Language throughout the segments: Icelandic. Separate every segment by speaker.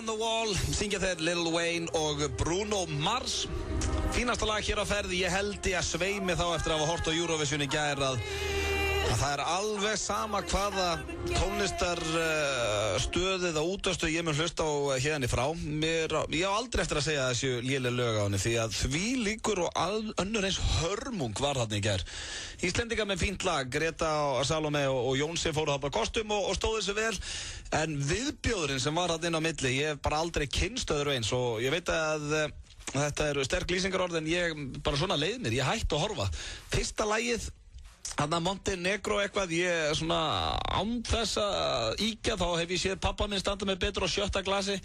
Speaker 1: on the Wall, syngja þeir Lil Wayne og Bruno Mars. Fínasta lag hér á ferði, ég held ég að sveimi þá eftir að hafa hort á Eurovision í gær að það er alveg sama hvaða tónlistarstöðið á útastöð ég mun hlusta á hérna frá. Ég á aldrei eftir að segja þessu léleg lög á henni því að því líkur og önnur eins hörmung var þarna í gær. Íslendingar með fínt lag, Greta og Salome og Jónsi fóru það bara kostum og stóðu þessu vel. En viðbjóðurinn sem var þarna inn á milli, ég hef bara aldrei kynnst öðru eins og ég veit að þetta eru sterk lýsingarorð en ég bara svona leið mér, ég hætti að horfa. Fyrsta lagið Þannig að Montenegro eitthvað, ég svona án þess að íkja þá hef ég séð pappa minn standa með betur á 7. glasi.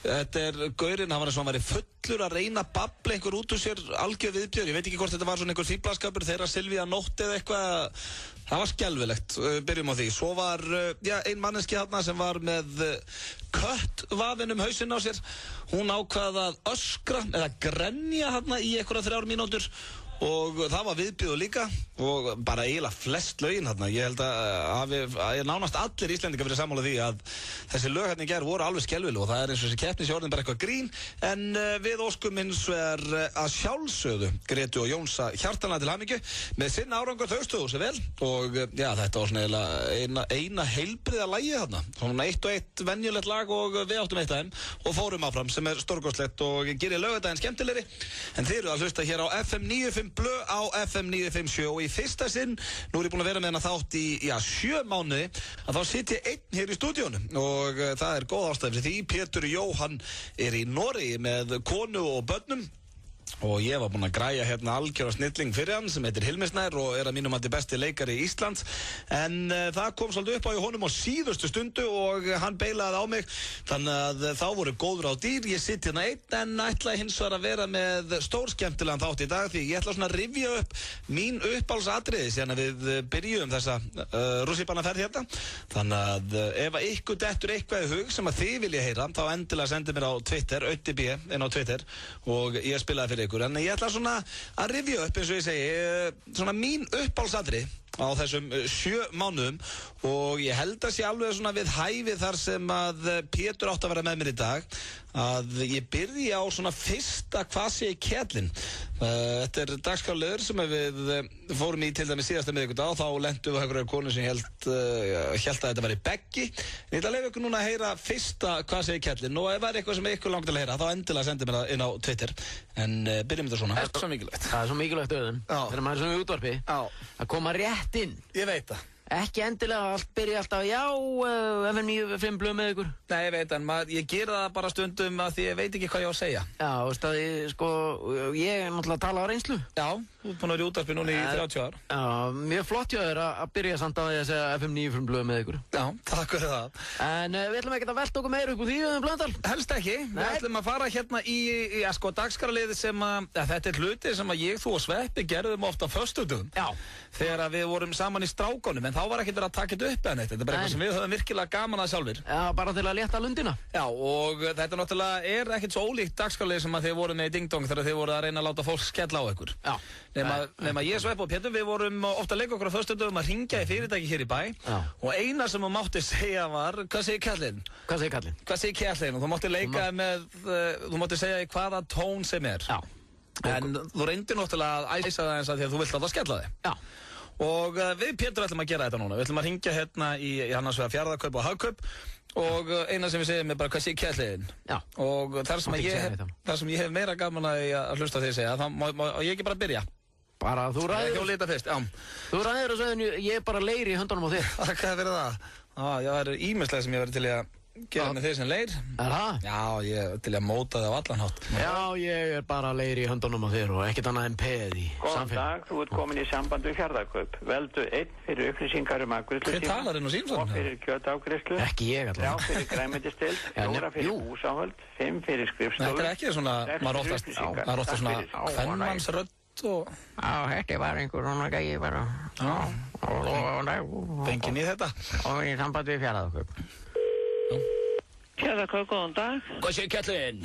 Speaker 1: Þetta er gaurinn, hann var eins og hann væri fullur að reyna að babla einhver út úr sér algjör viðbjóður. Ég veit ekki hvort þetta var svona einhver fíblaskapur þeirra Silvía Nótt eða eitthvað. Það var skelfilegt, byrjum á því. Svo var ein manneski þarna sem var með köttvafinn hausinn á sér. Hún ákvað að öskra eða grenja þarna í einhverja 3 mínútur. Og það var viðbjóður líka og bara eiginlega flest lögin þarna. Ég held að nánast allir Íslendingar verið sammála því að þessi lög hérna í gær voru alveg skelfileg og það er eins og þessi keppni sé orðin bara eitthvað grín en við óskum hins vegar að sjálfsögðu Gretu og Jónsa hjartanlega til hamingju með sinn árangur, þau stóðu sig vel og já, þetta var svona eina heilbriða lagið þarna, svona 1 og 1 venjulegt lag og við áttum eitt af þeim og fórum áfram sem er stórkostlegt og gerir laugardaginn skemmtilegri en þið eru að hlusta hér á FM 95 Blö á FM 957 og í fyrsta sinn, nú er ég búin að vera með hennar þátt í 7 mánuði að þá sitt ég einn hér í stúdíónu og það er góð ástæð fyrir því Pétur Jóhann er í Noregi með konu og börnum og ég var búinn að græja hérna algjöra snilling fyrir hann sem heitir Hilmir Snær og er að mínum að besti leikari í Íslands en það kom svolítið upp á honum á síðustu stundu og hann beilaði á mig þannig að þá voru góður á dýr ég sitt hérna einn en ætlaði hins vegar að vera með stórskemmtilegan þátt í dag því ég ætla svona að rifja upp mín uppáhaldsatriði síðan að við byrjum þessa rússíbanaferð hérna þannig að ef ykkur dettur eitthvað í hug sem að þið vilja heyra þá endilega sendi mér á Twitter, @b inn á Twitter og ég spilaði fyrir ykkur en ég ætla svona að rifja upp eins og ég segi svona mín uppáhaldsatriði á þessum 7 mánuðum og ég held að sé alveg svona við hæfi þar sem að Pétur átt að vera með mér í dag að ég byrji á svona fyrsta hvað sé kjellin þetta er dagskrárliður sem við fórum í til dæmis síðasta miðvikudag og þá lentum við einhverjar konu sem hélt að þetta væri Beggi en ég ætla að leyfa ykkur núna að heyra fyrsta hvað sé kjellin og ef það er eitthvað sem ykkur langt til að heyra þá endilega sendi mér það inn á Twitter en byrjum þetta svona.
Speaker 2: Það er svo mikilvægt.
Speaker 3: Það er svo mikilvægt auðvun þegar maður er svona í útvarpi að koma rétt inn.
Speaker 2: Ég veit það.
Speaker 3: Ekki endilega allt byrja alltaf FM 95 Blö með ykkur.
Speaker 2: Nei, ég veit en ég gera það bara stundum að því ég veit ekki hvað ég á að segja.
Speaker 3: Já, veist að ég er náttúrulega að tala á reynslu.
Speaker 2: Já, þú er búin að vera í útvarpi núna í 30 ár.
Speaker 3: Já, mjög flott hjá þér að byrja samt á því að segja FM 95 Blö með ykkur.
Speaker 2: Já, takk fyrir það.
Speaker 3: En við ætlum ekki að velta okkur meira upp úr því Blöndal.
Speaker 2: Helst ekki. Við ætlum að fara hérna í dagskrárliðið sem þetta er hluti sem að ég, þú og Sveppi gerðum ofta á föstudögum.
Speaker 3: Já.
Speaker 2: Þegar við vorum saman í Strákunum en þá var ekkert verið að taka þetta upp en þetta er bara eitthvað sem við höfum virkilega gaman að sjálfir.
Speaker 3: Já, bara til að létta lundina.
Speaker 2: Já, og þetta náttúrulega er ekkert svo ólíkt dagskrárlið sem að þið voru með í Ding Dong þegar þið voru að reyna að láta fólk skella á ykkur.
Speaker 3: Já.
Speaker 2: Nema ég, Sveppi og Pétur, við vorum ofta að leika okkur á föstudögum að hringja í fyrirtæki hér í bæ. Já. Og eina sem þú mátti segja var, hvað segir kallinn?
Speaker 3: Hvað segir kallinn?
Speaker 2: Hvað segir kallinn? Og þú mátti leika með, þú mátti segja í hvaða tón sem er. Já. En þú reyndir náttúrulega að æsa það eins að því að þú vilt láta skella þig. Já. Og við Pétur ætlum að gera þetta núna. Við ætlum að hringja hérna í annars vegar Fjarðarkaup og Hagkaup og eina sem við segjum er bara hvað sé kjærliðin. Já. Og þar sem ég hef meira gaman að hlusta því að segja, þá má ég ekki bara byrja.
Speaker 3: Bara þú ræður.
Speaker 2: Ekki á lita fyrst, já.
Speaker 3: Þú ræður og segðinu, ég er bara leir í höndunum á þér.
Speaker 2: Takk fyrir það. Já, það eru ýmislega sem ég verið til að gera með þeir sem leir.
Speaker 3: Er það?
Speaker 2: Já, ég er til að móta það á allan hátt.
Speaker 3: Já, ég er bara leir í höndunum á þér og ekkert annað en peð í
Speaker 4: samfélag. Góðan dag, þú ert komin í samband við Fjarðarkaup. Veldu 1 fyrir upplýsingar afgreiðslu.
Speaker 2: Hver talar inn á símsvarinu?
Speaker 4: 2 fyrir kjötafgreiðslu.
Speaker 3: Ekki ég allavega.
Speaker 4: 3 fyrir grænmetisdeild, 4 fyrir húsáhöld, 5 fyrir skrifstofu.
Speaker 2: Þetta er ekki svona, maður oftast svona kvenmannsrödd og...
Speaker 3: Já, þetta var einhver svona gæi bara.
Speaker 2: Fengið í þetta.
Speaker 3: Og í samband við Fjarðarkaup.
Speaker 5: Fjarðarkaup, góðan dag.
Speaker 2: Hvað segir kjallinn?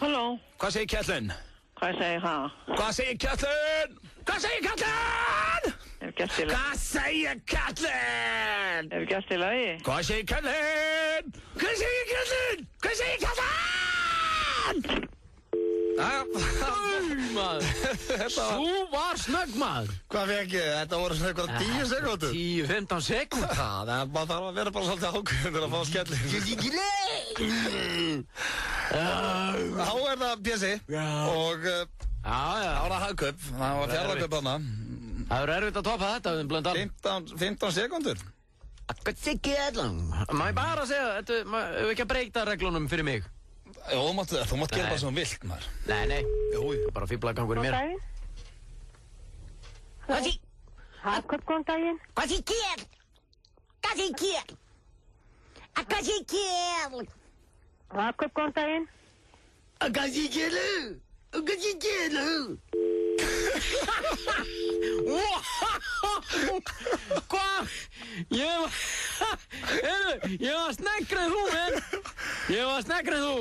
Speaker 5: Halló.
Speaker 2: Hvað segir kjallinn?
Speaker 5: Hvað segir hann?
Speaker 2: Hvað segir kjallinn? Hvað segir kjallinn?
Speaker 5: Er gert í lagi?
Speaker 2: Hvað segir kjallinn?
Speaker 5: Er gert í lagi?
Speaker 2: Hvað segir kjallinn? Hvað segir kjallinn? Hvað segir kjallinn?
Speaker 3: Þú var snögg maður.
Speaker 2: Hvað fekk ég? Þetta voru svona eitthvað 10 sekúndur.
Speaker 3: 10-15 sekúndur.
Speaker 2: Það maður þarf að vera bara svolítið ákveðin til að fá skelli. Þá það Bjössi og ára hagkaup. Það var fjarlagkaup þarna.
Speaker 3: Það verður erfitt að toppa þetta um Blöndal.
Speaker 2: 15 sekúndur.
Speaker 3: Má ég bara segja, hefur ekki að breyta reglunum fyrir mig?
Speaker 2: Jó, þú mátt gera bara sem þú vilt, maður.
Speaker 3: Nei.
Speaker 2: Jú.
Speaker 3: Bara fíblagangur í mér.
Speaker 5: Hagkaup, góðan daginn.
Speaker 6: Hvað þið ger?
Speaker 5: Hagkaup, góðan daginn.
Speaker 3: Hvað? Ég var sneggrið þú, menn. Ég var sneggrið þú.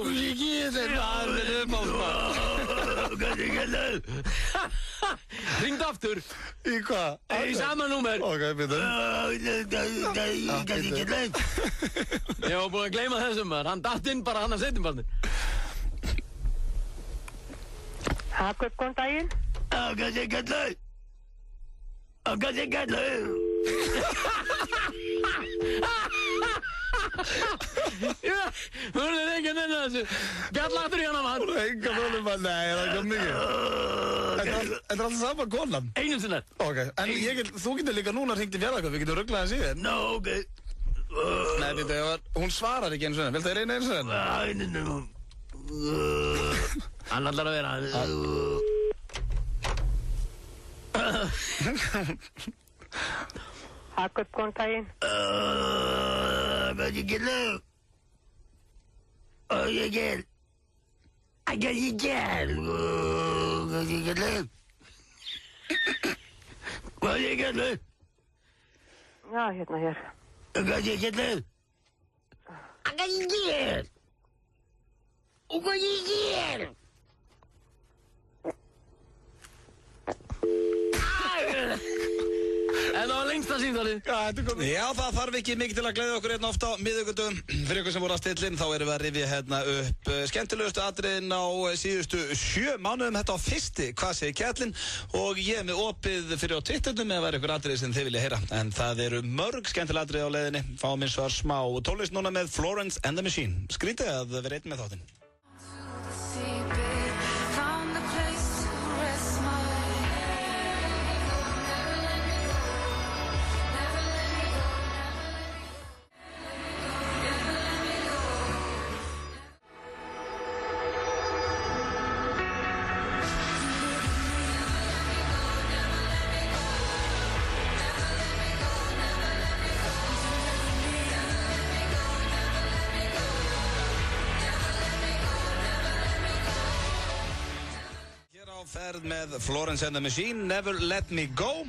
Speaker 3: Það er Hringdu aftur.
Speaker 2: Í hvað?
Speaker 3: Í sama númer.
Speaker 2: Ok, byrju.
Speaker 3: Ég var búinn að gleyma þessum maður. Hann datt inn bara hann að setjum barnir.
Speaker 5: Hagkaup, góðan daginn.
Speaker 3: Hörðu þið ekki að nenna þessu. Bjall aftur í hana mann.
Speaker 2: Enga málum maður, nei, það kom mikið. Þetta er alltaf sama konan.
Speaker 3: Einum sinna.
Speaker 2: Ok, en þú getur líka núna hringt í fjarlagkaup, við getum ruglað hans í þér.
Speaker 3: No, ok.
Speaker 2: Nei, hún svarar ekki einu sinni, viltu þið reyna einu sinni?
Speaker 3: Hann ætlar að vera
Speaker 5: Hagkaup, góðan daginn. Já, hérna hér.
Speaker 3: En það var lengsta símtalið.
Speaker 1: Já, það þarf ekki mikið til að gleðja okkur hérna oft á miðvikudögum. Fyrir ykkur sem voru að stilla inn, þá erum við að rifja hérna upp skemmtilegustu atriðin á síðustu 7 mánuðum. Þetta á fyrsti Hvað segir Kjellin? Og ég er með opið fyrir á Twitternum eða væri ykkur atrið sem þið vilja heyra. En það eru mörg skemmtileg atrið á leiðinni. Fáum eins og smá tónlist núna með Florence and the Machine. Skrítið að vera einn með þáttinn. Ferð með Florence and the Machine, Never Let Me Go.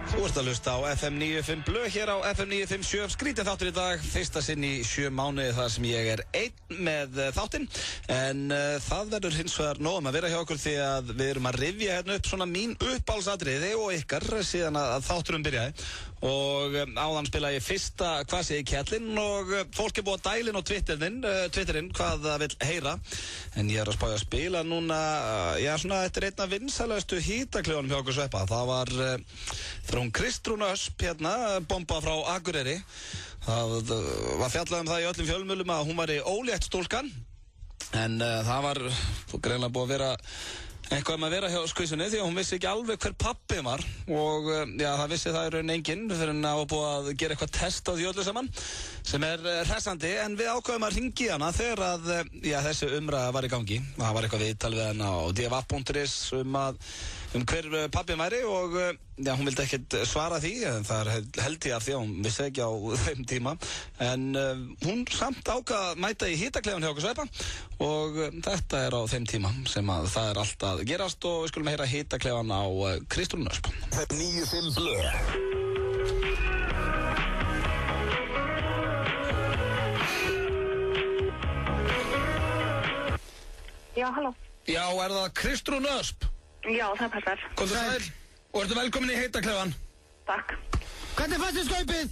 Speaker 1: Þú ert að hlusta á FM 95 Blöð hér á FM 957. Skrítið þáttur í dag, fyrsta sinn í 7 mánuði þar sem ég er einn með þáttinn. En það verður hins vegar nóg að vera hjá okkur því að við erum að rifja hérna upp svona mín uppáhaldsatriði og ykkar síðan að þátturum byrjaði. Og áðan spila ég fyrsta Hvað segir Kjellin og fólk er búið að dæla inn á Twitterinn hvað það vil heyra. En ég er að spája að spila núna, já svona þetta er einn af vinsælustu hítakljónum hjá okkur Sveppa. Það var frá hún Kristrún Ösp hérna, bomba frá Akureyri. Það var fjallað um það í öllum fjölmiðlum að hún væri ólétt stúlkan. En það var greinlega búið að vera eitthvað að vera hjá skvísunni því að hún vissi ekki alveg hver pappi var og já, það vissi það í raun enginn fyrir að hafa búið að gera eitthvað test á því öllu saman sem er hressandi en við ákveðum að hringi hana þegar að já, þessi umræða var í gangi. Það var eitthvað viðtal við hana á df.is um hver pappin væri og já, hún vildi ekkert svara því en það held ég af því að hún vissi ekki á þeim tíma en hún samt ákvað að mæta í hitakleifan hjá okkur Sveppa og þetta er á þeim tíma sem að það er allt að gerast og við skulum heyra hitakleifan á Kristrún Ösp.
Speaker 7: 95 Blöð.
Speaker 5: Já, halló.
Speaker 2: Já, er það Kristrún Ösp?
Speaker 5: Já, það passar.
Speaker 2: Komdu sæl og ertu velkomin í hitakleifan.
Speaker 5: Takk.
Speaker 3: Hvernig fannst þið skaupið?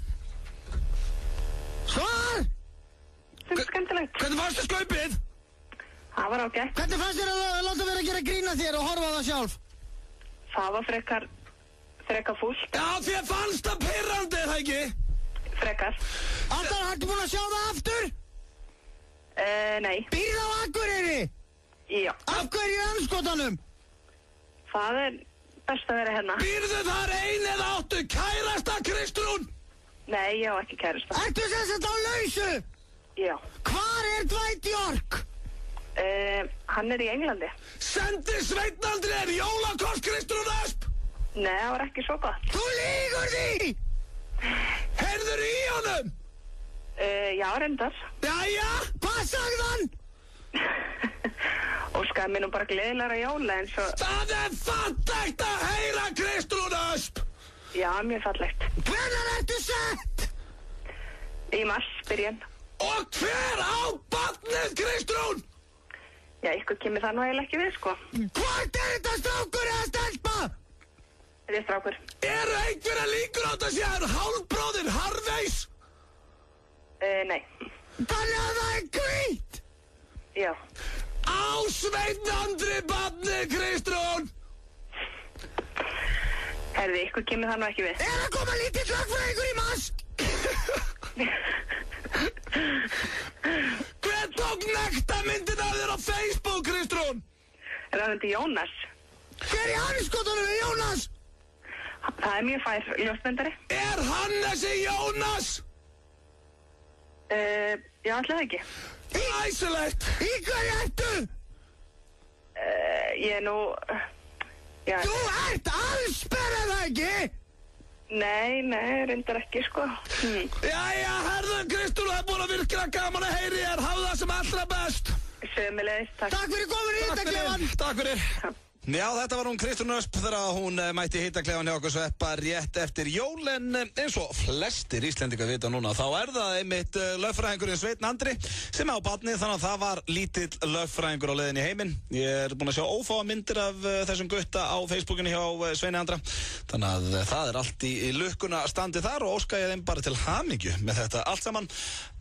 Speaker 3: Svar!
Speaker 5: Þetta er skemmtilegt.
Speaker 2: Hvernig fannst þið skaupið?
Speaker 5: Það var ágætt.
Speaker 3: Hvernig fannst þér að láta vera að gera grína þér og horfa á það sjálf?
Speaker 5: Það var frekar fúlt.
Speaker 2: Já, þér fannst það pirrandi, það ekki?
Speaker 5: Frekar.
Speaker 3: Alltaf hættu búin að sjá það aftur?
Speaker 5: Nei.
Speaker 3: Býrð á Akureyri?
Speaker 5: Já.
Speaker 3: Af hverju í andskotanum?
Speaker 5: Það best að vera hérna.
Speaker 2: Býrðu þar ein eða áttu kærasta Kristrún?
Speaker 5: Nei, ég á ekki kærasta.
Speaker 3: Ertu sem sagt á lausu?
Speaker 5: Já.
Speaker 3: Hvar Dwight York?
Speaker 5: Hann í Englandi.
Speaker 2: Sendi Sveinn Andri jólakort Kristrún Ösp?
Speaker 5: Nei, það var ekki svo gott.
Speaker 3: Þú lýgur því!
Speaker 2: Heyrður í honum?
Speaker 5: Já, reyndar.
Speaker 3: Jæja, hvað sagði hann?
Speaker 5: Óskaði mér nú bara gleðilegra jóla eins og...
Speaker 2: Það fallegt að heyra Kristrún Ösp!
Speaker 5: Já, mjög fallegt.
Speaker 3: Hvenær ertu sett?
Speaker 5: Í mars, byrjun.
Speaker 2: Og hver á barnið Kristrún?
Speaker 5: Já, ykkur kemur það nú eiginlega ekki við, sko.
Speaker 3: Hvort þetta strákur eða stelpa?
Speaker 5: Þetta strákur.
Speaker 2: Eru einhverja líkur á þetta sér hálfbróðir Harveys?
Speaker 5: Nei.
Speaker 3: Þannig að það hvít?
Speaker 5: Já.
Speaker 2: Á Sveinn Andri barnið Kristrún?
Speaker 5: Herði, ykkur kemur það nú ekki við.
Speaker 3: Að koma lítið lögfræðingur í mask?
Speaker 2: Hver tók nektarmyndin af þér á Facebook, Kristrún?
Speaker 5: Það Jónas.
Speaker 3: Hver í andskotanum er Jónas?
Speaker 5: Það mjög fær ljósmyndari.
Speaker 2: Hann þessi Jónas?
Speaker 5: Já, ætli það ekki.
Speaker 2: Æsilegt!
Speaker 3: Í hverju ertu?
Speaker 5: Ég nú... Já.
Speaker 3: Þú ert allsber eða ekki?
Speaker 5: Nei, reyndar ekki, sko.
Speaker 2: Jæja, herðu, Kristrún, það er búin að virkilega gaman að heyri þér. Hafðu það sem allra best.
Speaker 5: Sömulegis, takk.
Speaker 3: Takk fyrir komin í Hittaklefan.
Speaker 2: Takk fyrir.
Speaker 1: Já, þetta var hún Kristrún Ösp þegar hún mætti Hittaklefan hjá okkur Sveppa rétt eftir jól, en eins og flestir Íslendingar vita núna, þá það einmitt lögfræðingurinn Sveinn Andri sem á barnið, þannig að það var lítill lögfræðingur á leiðinni í heiminn. Ég búinn að sjá ófáa myndir af þessum gutta á Facebookinu hjá Sveini Andra, þannig að það allt í lukkuna standi þar og óska ég þeim bara til hamingju með þetta allt saman.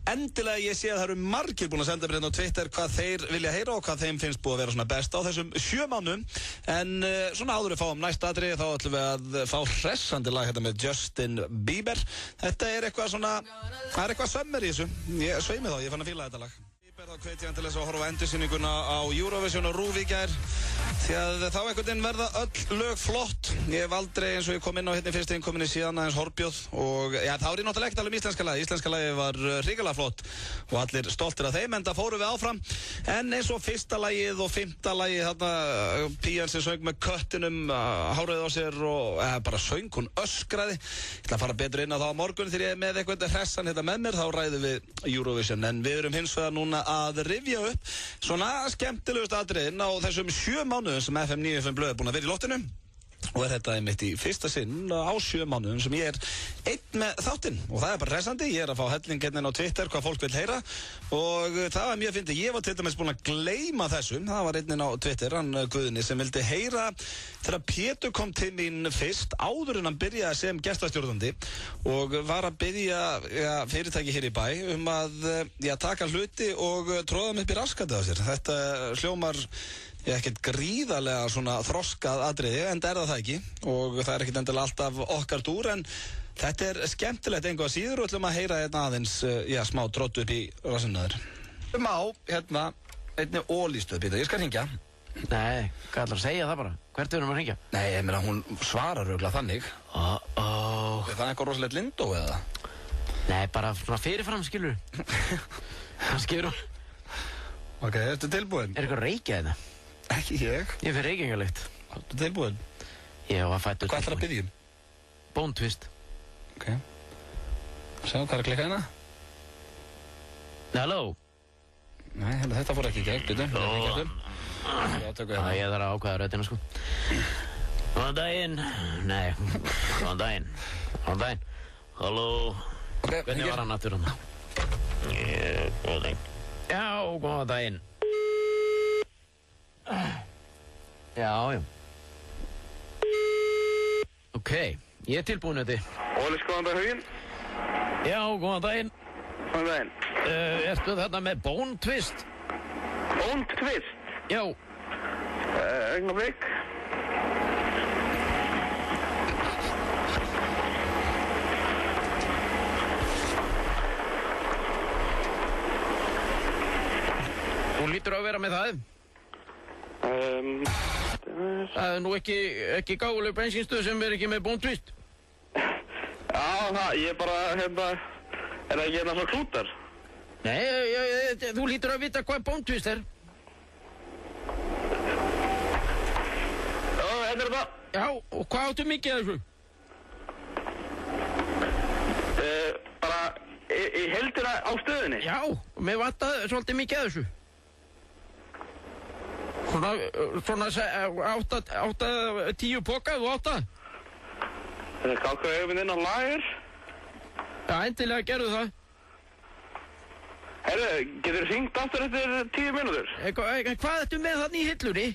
Speaker 1: Endilega ég sé að það eru margir búin að senda mér hérna á Twitter hvað þeir vilja heyra og hvað þeim finnst búið að vera svona best á þessum 7 mánuðum. En svona áður við fáum næsta atriði þá ætlum við að fá hressandi lag hérna með Justin Bieber. Þetta eitthvað svona, það eitthvað sömmur í þessu. Ég svei mig þá, ég fann að fíla þetta lag. Þá hvet ég hann til þess að horfa á endursýninguna á Eurovision og RÚV í gær, því að þá einhvern veginn verða öll lög flott. Ég hef aldrei, eins og ég kom inn á hérna í fyrstu innkominni síðan aðeins horfbjóð og já, þá ég náttúrulega ekki að tala íslenska lagi. Íslenska lagi var hrikalega flott og allir stoltir af þeim, en það fórum við áfram. En eins og fyrsta lagið og 5. lagið, þarna pían sem söng með köttinum, hárið á sér og bara söng, hún öskraði. Ég ætla að fara betur inn á það á morgun þegar ég með eitthvað hressan hérna með mér, þá ræðum við Eurovision. En við erum hins vegar núna að rifja upp svona skemmtilegust atriðin á þessum 7 mánuðum sem FM 95 blöð er búin að vera í loftinu. Og þetta einmitt í fyrsta sinn á 7 mánuðum sem ég einn með þáttinn og það bara hressandi. Ég að fá helling hérna á Twitter hvað fólk vil heyra og það var mjög fyndið. Ég var til dæmis búin að gleyma þessu. Það var einn á Twitter, hann Guðni, sem vildi heyra þegar Pétur kom til mín fyrst áður en hann byrjaði sem gestastjórnandi og var að byrja fyrirtæki hér í bæ að taka hluti og tróða mig upp í raskatið á sér. Þetta hljómar ekkert gríðarlega svona þroskað atriði, en það ekki og það ekkert endilega alltaf okkar dúr, en þetta skemmtilegt engu að síður og ætlum að heyra hérna aðeins smá trótt upp í rassinnaður. Hérna einni ólýstöð, Pítur, ég skal hringja.
Speaker 3: Nei, hvað ætlar að segja það bara? Hvert erum að hringja?
Speaker 1: Nei, ég meina hún svarar örugglega þannig. Er það eitthvað rosalegt lindó eða?
Speaker 3: Nei, bara svona fyrirfram, skilur. Það skilur hún.
Speaker 1: Ok, ertu tilbúin?
Speaker 3: Eitthvað reykja þetta?
Speaker 1: Ekki ég.
Speaker 3: Ég fyrir reykingalykt.
Speaker 1: Ertu tilbúin?
Speaker 3: Ég var fættur.
Speaker 1: Hvað ætlar að biðja?
Speaker 3: Bone twist.
Speaker 1: Ok. Sjá, hvað að klikka hérna?
Speaker 3: Hello.
Speaker 1: Nei, þetta fór ekki í gegn, bitur.
Speaker 3: Ég þarf að ákvæða röddina, sko. Góðan daginn. Nei, góðan daginn. Góðan daginn. Halló.
Speaker 1: Ok,
Speaker 3: hvernig var hann aftur hann? Góðan daginn. Já, góðan daginn. Já. Ok, ég tilbúin þetta.
Speaker 4: Óli, skoðan dag huginn.
Speaker 3: Já, góðan daginn.
Speaker 4: Góðan daginn.
Speaker 3: Ertu þarna með bone twist?
Speaker 4: Bone twist?
Speaker 3: Já.
Speaker 4: Augnablik.
Speaker 3: Þú lítur að vera með það. Það nú ekki gáfuleg bensínstöð sem ekki með bóntvist.
Speaker 4: Já, ég bara, er það ekki frá Klútar?
Speaker 3: Nei, þú lítur að vita hvað bóntvist er.
Speaker 4: Já, það.
Speaker 3: Já, og hvað áttu mikið af þessu?
Speaker 4: Bara í heildina á stöðinni?
Speaker 3: Já, mér vantaði svolítið mikið af þessu. Svona 8-10 poka, þú 8?
Speaker 4: Það er kákaðu auðvinn inn á lager.
Speaker 3: Já, endilega gerðu það.
Speaker 4: Herru, getur þú hringt aftur eftir 10 mínútur?
Speaker 3: En hvað ertu með þarna í hillunni?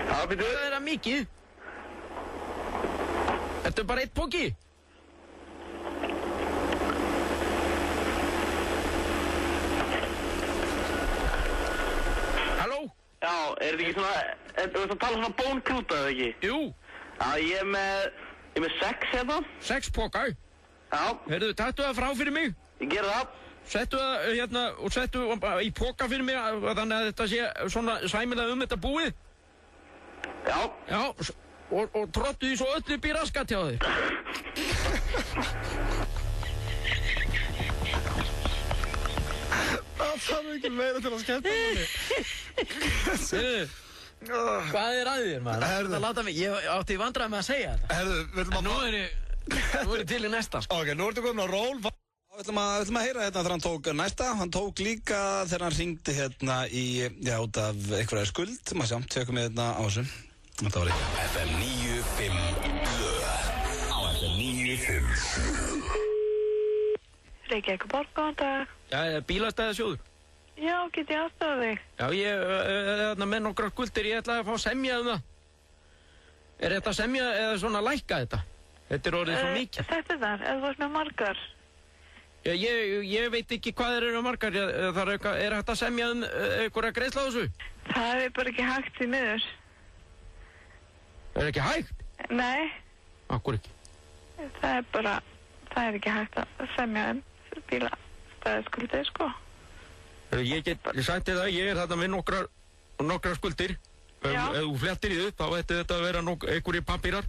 Speaker 4: Já, býtu.
Speaker 3: Það er það mikið. Ertu bara 1 poki? Halló?
Speaker 4: Já, er þetta ekki svona, þú veist að tala svona bónkrúta, eða ekki?
Speaker 3: Jú.
Speaker 4: Já, ég er með 6 hérna.
Speaker 3: 6 pokar?
Speaker 4: Já.
Speaker 3: Heyrðu, taktu það frá fyrir mig.
Speaker 4: Ég gera það.
Speaker 3: Settu það hérna og settu í poka fyrir mig þannig að þetta sé svona sæmilega þetta búið.
Speaker 4: Já.
Speaker 3: Já, og trottu því svo öllu upp í raskat hjá þig.
Speaker 2: Það þarf ekki meira til að skemmta manni.
Speaker 3: Hvað er að þér, maður?
Speaker 2: Herðu.
Speaker 3: Það láta mig, ég átti í vandræði með að segja þetta.
Speaker 2: Herðu, við ætlum að...
Speaker 3: Nú er ég til í næsta, sko.
Speaker 2: Ok, nú ertu komin á ról.
Speaker 1: Við ætlum að heyra hérna þegar hann tók næsta. Hann tók líka þegar hann hringdi hérna út af einhverja skuld. Maður sjá, tökum við hérna á þessu. Þetta var ekki.
Speaker 6: FM 95 á FM 95.
Speaker 5: Reykjavík borg, góðan dag.
Speaker 3: Já, bílastæðasjóður.
Speaker 5: Já, get ég aðstoða þig?
Speaker 3: Já, ég er með nokkra skuldir, ég ætlaði að fá semja það. Er þetta semja eða svona lækka þetta? Þetta er orðið svo mikið.
Speaker 5: Þetta þar, eða þú ert með margar?
Speaker 3: Já, ég veit ekki hvað eru margar. Er hægt að semja einhverja greiðsla á þessu?
Speaker 5: Það er bara ekki hægt í miður.
Speaker 3: Er ekki hægt?
Speaker 5: Nei,
Speaker 3: Akkur ekki.
Speaker 5: það er ekki hægt að semja bílastæðaskuldið, sko.
Speaker 3: Ég sætti það, ég er þarna með nokkrar skuldir.
Speaker 5: Já.
Speaker 3: Ef þú flettir í upp, þá ætti þetta að vera einhverjir pappírar.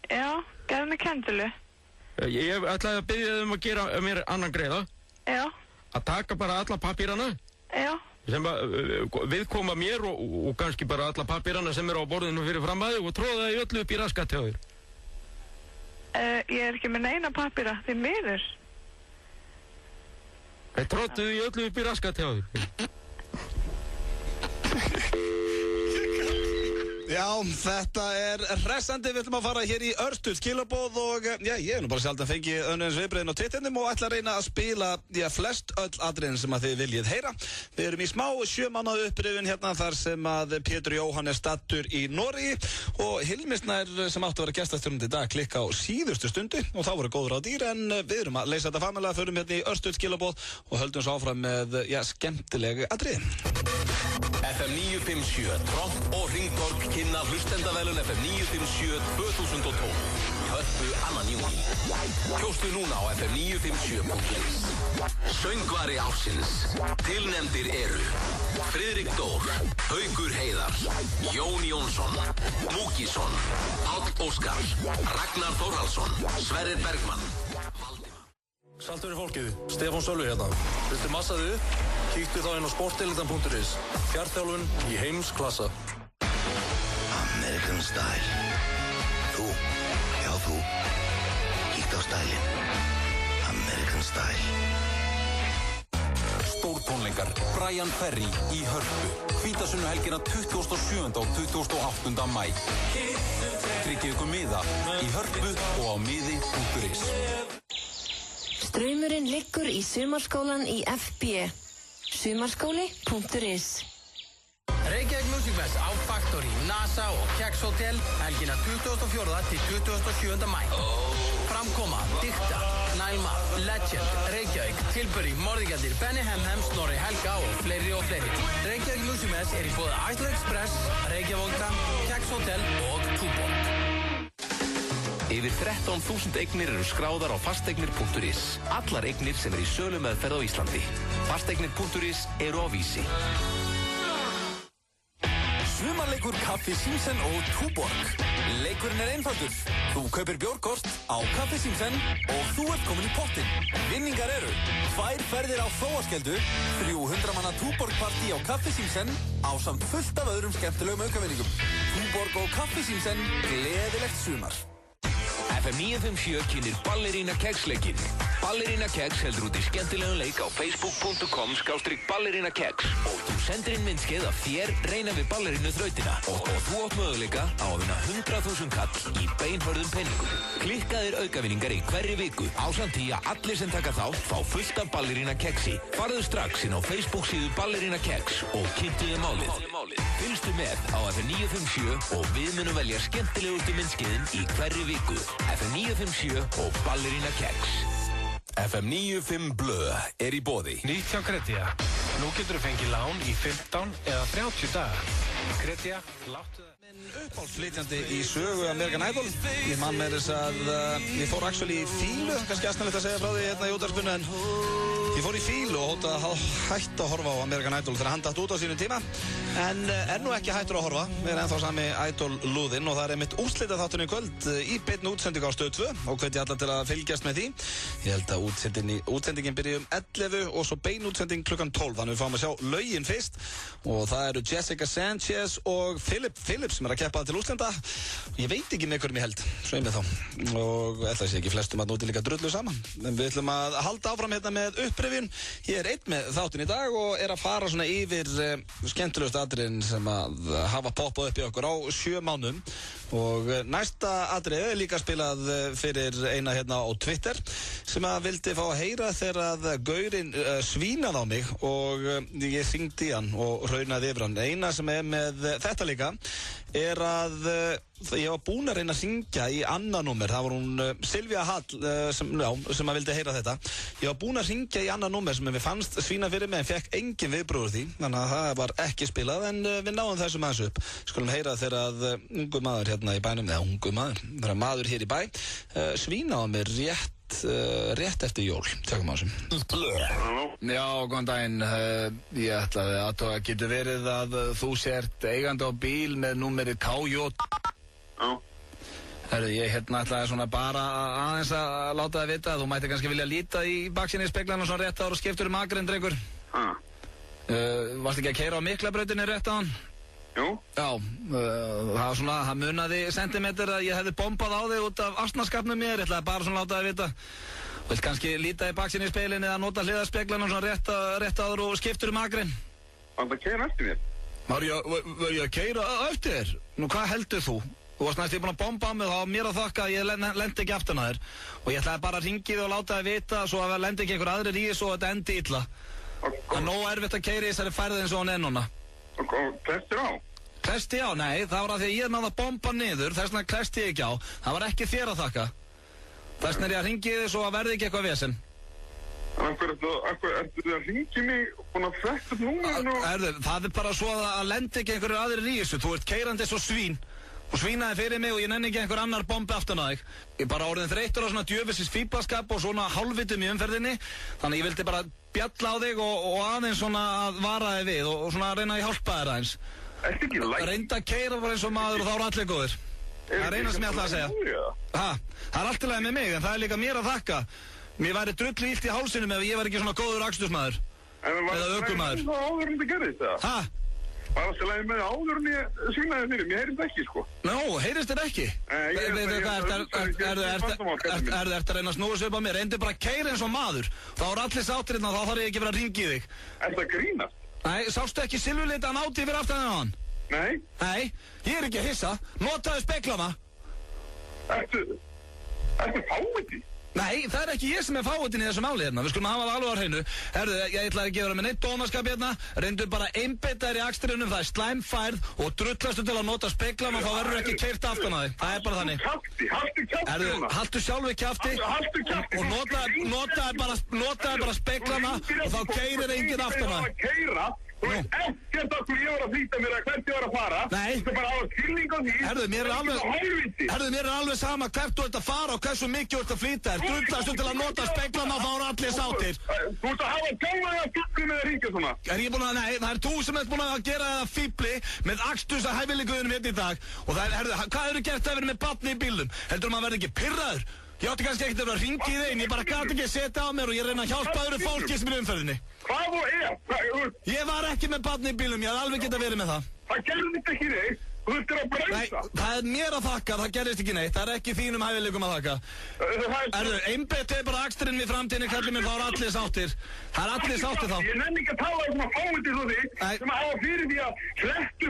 Speaker 5: Já, gefðu mig kendilu.
Speaker 3: Ég ætlaði að biðja þig að gera mér annan greiða.
Speaker 5: Já,
Speaker 3: Að taka bara alla pappírana
Speaker 5: já,
Speaker 3: sem viðkoma mér og kannski bara alla pappírana sem eru á borðinu fyrir fram að þig og tróða það í öllu upp í raskat hjá þér.
Speaker 5: ég er ekki með neina pappíra, því miður.
Speaker 3: Tróttu því öllu upp í raskat hjá þér.
Speaker 1: Já, þetta er hressandi, við ætlum að fara hér í örstuð skilaboð og já, ég hef nú bara sjálf fengið önnurins viðbröðin á Twitternum og ætla að reyna að spila flest öll atriðin sem að þið viljið heyra. Við erum í smá 7 mánaða upprifin hérna þar sem að Pétur Jóhann er stattur í Noregi og Hilmisnær sem áttu að vera gestastjórnandi í dag klikka á síðustu stundu og þá voru góður á dýr en við erum að leysa þetta fagmælega, förum hérna í örstuð skilaboð og höldum svo áfram með, skemmtileg atriðin.
Speaker 6: FM 957 Tromp og Ringborg kynna hlustendavelun FM 957 2012 Hörpu annan júni. Kjóstu núna á FM 957.is. Söngvari ársins. Tilnefndir eru Friðrik Dór, Haukur Heiðar, Jón Jónsson, Múkisson, Páll Óskar, Ragnar Þórhalsson, Sverrir Bergmann.
Speaker 7: Saltu fyrir fólkið, Stefán Sölvi hérna. Viltu massa þig upp? Kíktu þá inn á sportdeildan.is. Fjartþjálfun í heimsklassa.
Speaker 8: American Style. Þú, já þú. Kíktu á stælinn. American Style.
Speaker 6: Stórtónleikar Brian Ferry í Hörpu. Hvítasunnuhelgina 27. og 28. mæ. Tryggið ykkur miða í Hörpu og á miði.is.
Speaker 9: Straumurinn liggur í sumarskólan í FB. Sumarskóli.is.
Speaker 10: Reykjavík Music Fest á Factory, NASA og Keks Hotel helgina 24. til 27. mæ. Framkoma, Dikta, Nælma, Legend, Reykjavík, Tilbury, Morðingjaldir, Benny Hemhem, Snorri Helga og fleiri og fleiri. Reykjavík Music Fest er í boði Æsla Express, Reykjavík, Keks Hotel og Túborg.
Speaker 11: Yfir 13.000 eignir eru skráðar á fasteignir.is. Allar eignir sem eru í sölumeðferð á Íslandi. Fasteignir.is eru á Vísi.
Speaker 12: Sumarleikur Kaffi Simsen og Túborg. Leikurinn einfaldur. Þú kaupir bjórkort á Kaffi Simsen og þú ert komin í pottinn. Vinningar eru 2 ferðir á Flóaskeldu, 300 manna Túborg-partí á Kaffi Simsen ásamt fullt af öðrum skemmtilegum aukavinningum. Túborg og Kaffi Simsen, gleðilegt sumar.
Speaker 11: FM 957 kynir Ballerína Kex-leikinn. Ballerína Kex heldur út í skemmtilegan leik á facebook.com/Ballerína Kex og þú sendir inn myndskeið af þér reyna við ballerínu þrautina og þú átt möguleika á að vinna 100.000 kall í beinhörðum peningum. Klikkaðir aukavinningar í hverri viku ásamt því að allir sem taka þátt fá fullt af Ballerína Kexi. Farðu strax inn á Facebook síðu Ballerína Kex og kynntu þið málið. Fylgstu með á FM 957 og við munum velja skemmtilegustu myndskeiðin í hverri viku. FM 957 og Ballerína Kex.
Speaker 12: FM 95 Blö í boði.
Speaker 13: Nýtt hjá Kretia. Nú getur þú fengið lán í 15 eða 30 daga. Kretia, láttu það.
Speaker 1: Uppáhaldsflytjandi í sögu American Idol. Ég man með þess að ég fór actually í fílu, kannski aðsnæðilegt að segja frá því hérna í útvarpinu, en ég fór í fílu og hótaði að hætta að horfa á American Idol þegar hann datt út á sínum tíma, en er nú ekki hættur að horfa. Við erum ennþá sami Idol-lúðinn og það er einmitt úrslitaþátturinn í kvöld í beinni útsendingu á Stöð 2 og hvet ég alla til að fylgjast með því. Ég held að útsendingin byrji 11 og svo bein útsending klukkan 12, þannig við fáum að sjá lögin fyrst og það eru Jessica Sanchez og Phillips sem er að keppa til úrslenda. Ég veit ekki með hverjum ég held, svo ég með þá og ætla að sé ekki flestum að núti líka drullu saman, en við ætlum að halda áfram hérna með upprifjun. Ég er einn með þáttinn í dag og er að fara svona yfir skemmtilegust atriðin sem að hafa poppað upp í okkur á 7 mánuðum og næsta atrið er líka spilað fyrir eina hérna á Twitter sem að vildi fá að heyra þegar að gaurinn svínaði á mig og ég syngdi í hann og raunaði yfir hann. Eina sem er með þetta líka er að ég var búinn að reyna að syngja í annað númer. Það var hún Silvía Hall sem að vildi heyra þetta. Ég var búinn að syngja í annað númer sem við fannst svína fyrir mig en fekk engin viðbrögð úr því, þannig að það var ekki spilað, en við náum þessum aðeins upp. Skulum heyra þegar að ungu maður hérna í bænum, eða ungu maður, þegar maður hér í bæ svínaði á mig rétt eftir jól. Tökum á þessum.
Speaker 2: Já, góðan daginn. Ég ætlaði að það getur verið að þú sért eigandi á bíl með númerið KJ. Herru, ég hérna ætlaði svona bara aðeins að láta það vita að þú mætti kannski vilja líta í baksinni í speglarna svona rétt ára og skiptur akrein, drengur. Varst ekki að keyra á Miklabrautinni rétt á hann?
Speaker 14: Jú.
Speaker 2: Já, það munaði sentimeter að ég hefði bombað á þig út af astnaskapnum mér. Ég ætlaði bara svona að láta það vita. Vilt kannski líta í baksinni í speglinn eða nota hliðarspeglarna svona rétt ára og skiptur akrein?
Speaker 14: Varst að keyra eftir mér?
Speaker 2: Var ég að keyra eftir þér? Nú, hvað heldur þú? Þú varst næst búin að bomba á mig og það var mér að þakka að ég lendi ekki aftan að þér. Og ég ætlaði bara að ringi þig og láta þig vita svo að lendi ekki einhver aðrir í þessu og þetta endi illa. Það er nóg erfitt að keyra í þessari færði eins og hann er núna.
Speaker 14: Og klestir á?
Speaker 2: Klesti á? Nei, það var að því að ég náði að bomba niður, þess vegna klesti ég ekki á. Það var ekki þér að þakka. Þess vegna er ég að ringi þig svo að verði ekki eitthvað vesen.
Speaker 14: Ertu þið að ringi mig búin að fletta núna?
Speaker 2: Það er bara svo að lendi ekki einhverju aðrir í þessu. Þú ert keyrandi svo svín. Og svínaði fyrir mig og ég nenni ekki einhver annar bombi aftan á þig. Ég bara orðin þreyttur á svona djöfisins fíblaskap og svona hálfvitum í umferðinni. Þannig ég vildi bara bjalla á þig og aðeins svona að vara þig við og svona reyna að hjálpa þér aðeins.
Speaker 14: Ertu ekki læk?
Speaker 2: Reynda að keyra bara eins og maður og þá eru allir góðir. Það er eina sem ég ætla að segja. Það er allt í lagi með mig en það er líka mér að þakka. Mér væri drullu illt í hálsinum ef ég væri ekki svona góður akstursmaður. Eða ökumaður.
Speaker 14: Var alltaf lægið með áður en ég svínaði fyrir, mér heyrist ekki, sko.
Speaker 2: Nó, heyrist þér ekki? Ertu að reyna að snúa sig upp á mér? Reyndu bara að keyra eins og maður. Þá er allir sáttir hérna og þá þarf ég ekki verið að ringi í þig.
Speaker 14: Ertu að grínast?
Speaker 2: Nei, sástu ekki silfurlitaðan áti fyrir aftan á hann?
Speaker 14: Nei.
Speaker 2: Nei, ég er ekki að hissa. Notaðu speglana.
Speaker 14: Ertu fáiði?
Speaker 2: Nei, það er ekki ég sem er fáiðin í þessu máli hérna. Við skulum hafa það alveg á hreinu. Herðu, ég ætlaði ekki að vera með neitt dónaskap hérna. Reyndu bara einbeita þér í akstrinum, það er slæmfærð og drullastu til að nota speglana og þá verður ekki keyrt aftan á þig. Það er bara þannig.
Speaker 14: Haltu kjafti.
Speaker 2: Herðu, haltu sjálfur kjafti og notaðu bara speglana og þá keyrir enginn aftan á þig.
Speaker 14: Þú veist ekkert okkur ég var að flýta mér að hvert ég var að fara.
Speaker 2: Nei.
Speaker 14: Þú bara hafa skilning á því.
Speaker 2: Herðu, mér er alveg sama hvert þú ert að fara og hversu mikið þú ert að flýta þér. Drullastu til að nota speglana og þá eru allir sáttir.
Speaker 14: Þú ert að hafa gáðið að fíbli með að ringja svona.
Speaker 2: Er ég búin að, nei, það er þú sem ert búin að gera það fíbli með akstuðs að hæfileikuðunum hérna í dag. Og það er, herðu, hvað eru gert að vera með barni í bílnum? Heldur maður verði ekki pirraður? Ég átti kannski ekkert að vera að ringa í þeim, ég bara gæti ekki að setja á mér og ég reyna að hjálpa öðru fólki sem er í umferðinni.
Speaker 14: Hvað þú er?
Speaker 2: Ég var ekki með barni í bílnum, ég hafði alveg getað verið með það.
Speaker 14: Það gerðist ekki neitt, þú þurftir að bremsa.
Speaker 2: Nei, það er mér að þakka, það gerðist ekki neitt, það er ekki þínum hæfileikum að þakka. Erðu, einbeitt er bara aksturinn við framtíðinni, kallið mér, þá er allir sáttir. Það er allir sáttir þá.
Speaker 14: Ég nenni ekki að tala um að fáið til þig sem að hafa fyrir því að hrettu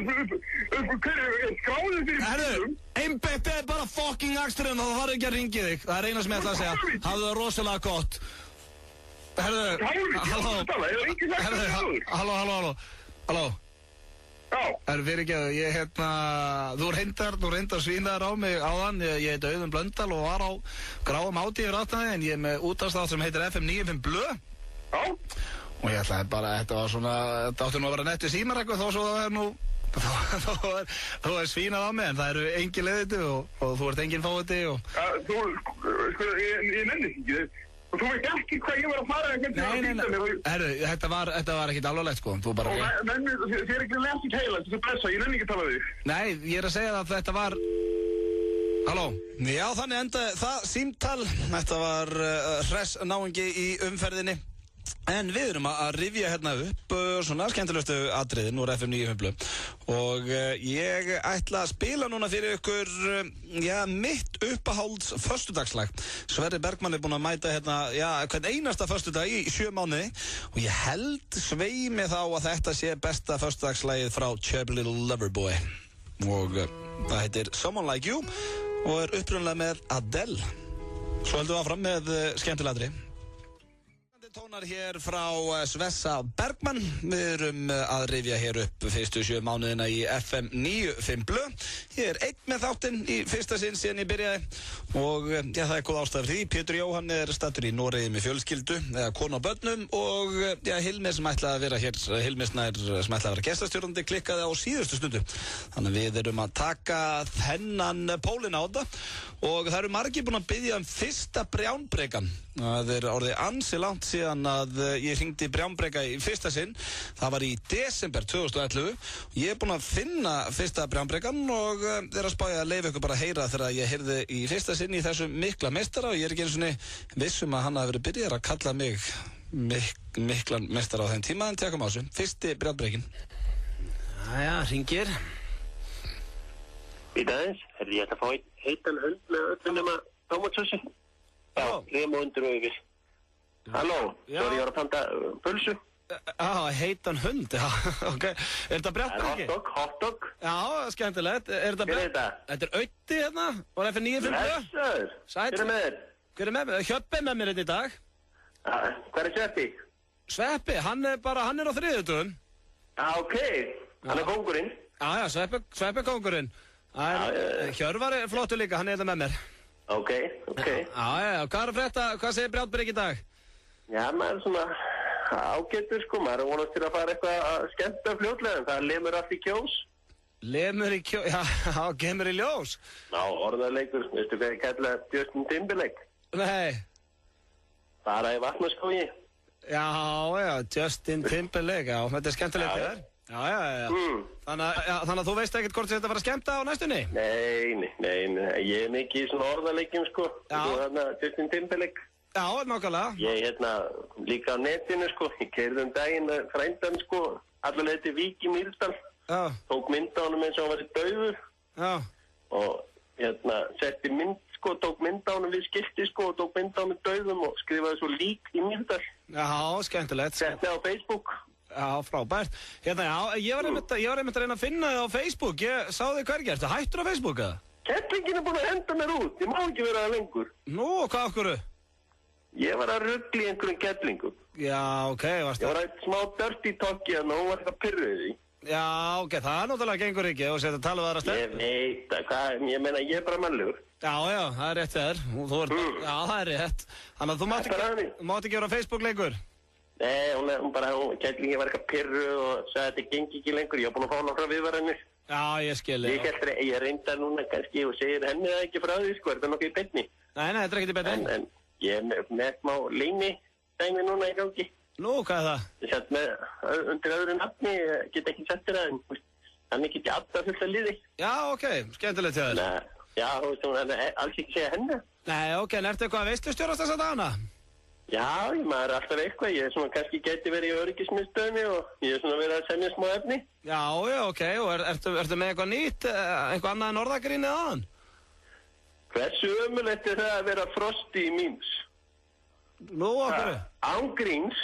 Speaker 14: skráðu fyrir bílum.
Speaker 2: Einbeitt er bara fucking aksturinn og það þarf ekki að ringja þig. Það er eina sem ég ætla að segja. Hafðu það rosalega gott. Halló. Fyrir ekki að ég þú reyndar svínaðar á mig áðan, ég heiti Auðun Blöndal og var á gráum áti yfir áttæði en ég er með útvarpsþátt sem heitir FM 95 Blö.
Speaker 14: Já.
Speaker 2: Og ég ætlaði bara, þetta átti nú að vera nettu símar eitthvað þó svo það er nú, þú er svínað á mig en það eru engin leiðiti og þú ert engin fáiti og...
Speaker 14: Ég nenni ekki þið. Og þú veit ekki hvað ég var að fara
Speaker 2: Nei, þetta var ekkert alvarlegt sko, þú bara...
Speaker 14: Þið er ekki lefnt í heila, þú blessa, ég nenni ekki að tala við þig.
Speaker 2: Nei, ég er að segja það að þetta var... Halló?
Speaker 1: Já, þannig endaði það símtal, þetta var hress náungi í umferðinni. En við erum að rifja hérna upp svona skemmtilegustu atriðin úr FM 95 Blö og ég ætla að spila núna fyrir ykkur mitt uppáhalds föstudagslag. Sverrir Bergmann er búinn að mæta hérna hvern einasta föstudag í 7 mánuði og ég held sveimi þá að þetta sé besta föstudagslagið frá Chubby Little Loverboy og það heitir Someone Like You og er upprunalega með Adele. Svo heldum við áfram með skemmtilegri tónar hér frá Svessa Bergmann. Við erum að rifja hér upp fyrstu 7 mánuðina í FM 95 Blö. Ég er einn með þáttinn í fyrsta sinn síðan ég byrjaði og það er góð ástæða fyrir því. Pétur Jóhann er stattur í Noregi með fjölskyldu, eða konu á börnum og Hilmir sem ætlaði að vera hér, Hilmir Snær sem ætlaði að vera gestastjórnandi klikkaði á síðustu stundu. Þannig við erum að taka þennan pólinn á þetta og það eru margir búin að biðja fyrsta brjánbrekan. Það er orðið ansi langt síðan að ég hringdi brjánbreka í fyrsta sinn. Það var í desember 2011. Ég er búin að finna fyrsta brjánbrekan og er að spája að leyfa ykkur bara að heyra þegar ég heyrði í fyrsta sinn í þessu mikla meistara og ég er ekki einu svona vissum að hann hafi verið byrjað að kalla mig miklan meistara á þeim tíma en tekum á þessu. Fyrsti brjánbrekin.
Speaker 3: Jæja, hringir.
Speaker 15: Í dagins, ég ætla að fá heitan hund með öllum nema tómatsósu. Já, rem og undir og yfir. Halló, svo ég var að panta pulsu.
Speaker 2: Heitan hund, já, ok. Er þetta brjálbreki?
Speaker 15: Hotdog.
Speaker 2: Já, skemmtilegt. Er þetta
Speaker 15: Hver er þetta?
Speaker 2: Þetta er Ötti hérna, var FM 95 Blö.
Speaker 15: Blessaður. Hver er með þér?
Speaker 2: Hver er með mér? Hjöppi er með mér hérna í dag.
Speaker 15: Hver er Sveppi?
Speaker 2: Sveppi, hann er á þriðjudögum.
Speaker 15: Ok, hann er kóngurinn.
Speaker 2: Já, Sveppi er kóngurinn. Hjörvar er flottur líka, hann er þetta með mér.
Speaker 15: Ok.
Speaker 2: Já, hvað er að frétta, hvað segir brjálbreki í dag?
Speaker 15: Já, maður er svona ágættur sko, maður er vonast til að fara eitthvað að skemmta fljótlega en það lemur allt í kjós.
Speaker 2: Lemur í kjós, já, gemur í ljós.
Speaker 15: Já, orðarleikur, veistu hvað ég kalla Justin Timberlake?
Speaker 2: Nei.
Speaker 15: Bara í vatnaskógi.
Speaker 2: Já, Justin Timberlake, já, þetta er skemmtilegt þér. Já. Þannig að þú veist ekkert hvort þetta var að skemmta á næstunni?
Speaker 15: Nei, ég er mikið í svona orðarleikjum sko.
Speaker 2: Já.
Speaker 15: Justin Timberlake.
Speaker 2: Já, nákvæmlega.
Speaker 15: Ég líka á netinu sko, ég keyrði daginn með frændan sko, allar leið til Vík í Mýrdal.
Speaker 2: Já.
Speaker 15: Tók mynd á honum eins og hann var í dauður.
Speaker 2: Já.
Speaker 15: Og setti mynd sko, tók mynd á honum við skilti sko og tók mynd á honum dauðum og skrifaði svo lík í Mýrdal.
Speaker 2: Já, skemmtilegt.
Speaker 15: Setti á Facebook.
Speaker 2: Já, frábært. Ég var einmitt að reyna að finna þið á Facebook. Ég sá þig hvergi, ertu hættur á Facebook eða?
Speaker 15: Kettlingin er búin að henda mér út, ég má ekki vera það lengur.
Speaker 2: Nú, hvað okkur?
Speaker 15: Ég var að rugla í einhverjum kettlingum.
Speaker 2: Já, ok, varstu.
Speaker 15: Ég var að smá dirty talki og hún var eitthvað pyrruð því.
Speaker 2: Já, ok, það er náttúrulega gengur ekki og setja að tala við aðra stefn.
Speaker 15: Ég veit, ég meina, ég er bara mannlegur.
Speaker 2: Já, það er rétt þér. Já, það er rétt. Þannig að þú mátt ekki vera á Facebook lengur.
Speaker 15: Nei, hún kætlingin var eitthvað pirru og sagði að þetta gengi ekki lengur. Ég var búinn að fá nokkra viðvaranir.
Speaker 2: Já, ég skil.
Speaker 15: Ég reynda núna kannski og segir henni það ekki frá því, sko. Er þetta nokkuð í beinni?
Speaker 2: Nei, þetta er ekkert í beinni.
Speaker 15: En ég er með smá leyni dæmi núna í gangi.
Speaker 2: Nú, hvað er það?
Speaker 15: Ég sett með undir öðru nafni, ég get ekki sett þér það, en þannig get ég alltaf fullt að liði.
Speaker 2: Já, ok, skemmtilegt hjá þér.
Speaker 15: Já, þannig að alls ekki segja henni.
Speaker 2: Nei, ok, en ertu eitthvað að veistlustjórast þessa dagana?
Speaker 15: Já, maður er alltaf eitthvað. Ég er svona kannski geti verið í öryggismiðstöðinni og ég er svona verið að semja smá efni.
Speaker 2: Já, ok, og ertu með eitthvað nýtt, eitthvað annað en orðagrínið aðan?
Speaker 15: Hversu ömulegt er það að vera Frosti í mínus?
Speaker 2: Nú, okkur?
Speaker 15: Án gríns,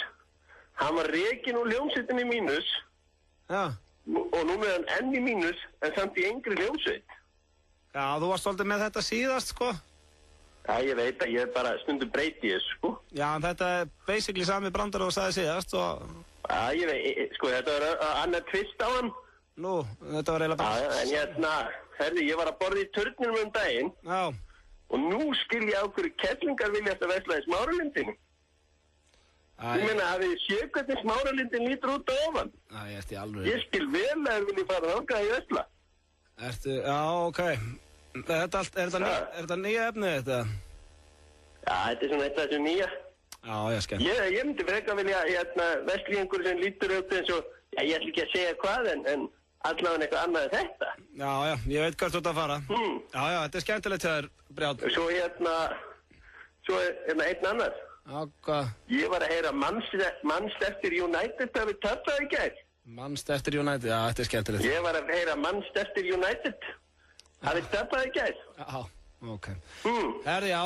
Speaker 15: hann var rekinn úr hljómsveitinni í mínus.
Speaker 2: Já.
Speaker 15: Og nú er hann enn í mínus, en samt í engri hljómsveit.
Speaker 2: Já, þú varst svolítið með þetta síðast, sko.
Speaker 15: Já, ég veit að ég er bara stundum breyti þessu, sko.
Speaker 2: Já, en þetta er basically sami brandar og þú sagði síðast, og...
Speaker 15: Já, ég veit, sko, þetta var annar tvist á hann.
Speaker 2: Nú, þetta var eiginlega bara...
Speaker 15: Já, en ég var að borða í turninum daginn.
Speaker 2: Já.
Speaker 15: Og nú skil ég á hverju kettlingar viljast að vesla í Smáralindinu. Ég meina, hafið þið séð hvernig Smáralindin lítur út á ofan?
Speaker 2: Já, ég ert í alveg...
Speaker 15: Ég skil vel að þið viljið fara þangað í vesla.
Speaker 2: Já, ok. Er þetta nýja efnið þetta?
Speaker 15: Já, þetta er svona eitt af þessu nýja.
Speaker 2: Já, ég skemmt.
Speaker 15: Ég myndi freka vilja vesla í einhverju sem lítur upp eins og, já, ég ætla ekki að segja hvað, en allavega eitthvað annað en þetta.
Speaker 2: Já, ég veit hvert þú ert að fara. Já, þetta er skemmtilegt hjá þér, Brjánn.
Speaker 15: Svo einn annar.
Speaker 2: Já, hvað?
Speaker 15: Ég var að heyra Manchester United hafi tapað í gær.
Speaker 2: Manchester United, já, þetta er skemmtilegt.
Speaker 15: Ég var að heyra Manchester United hafi tapað í gær.
Speaker 2: Já, ok. Herri, já,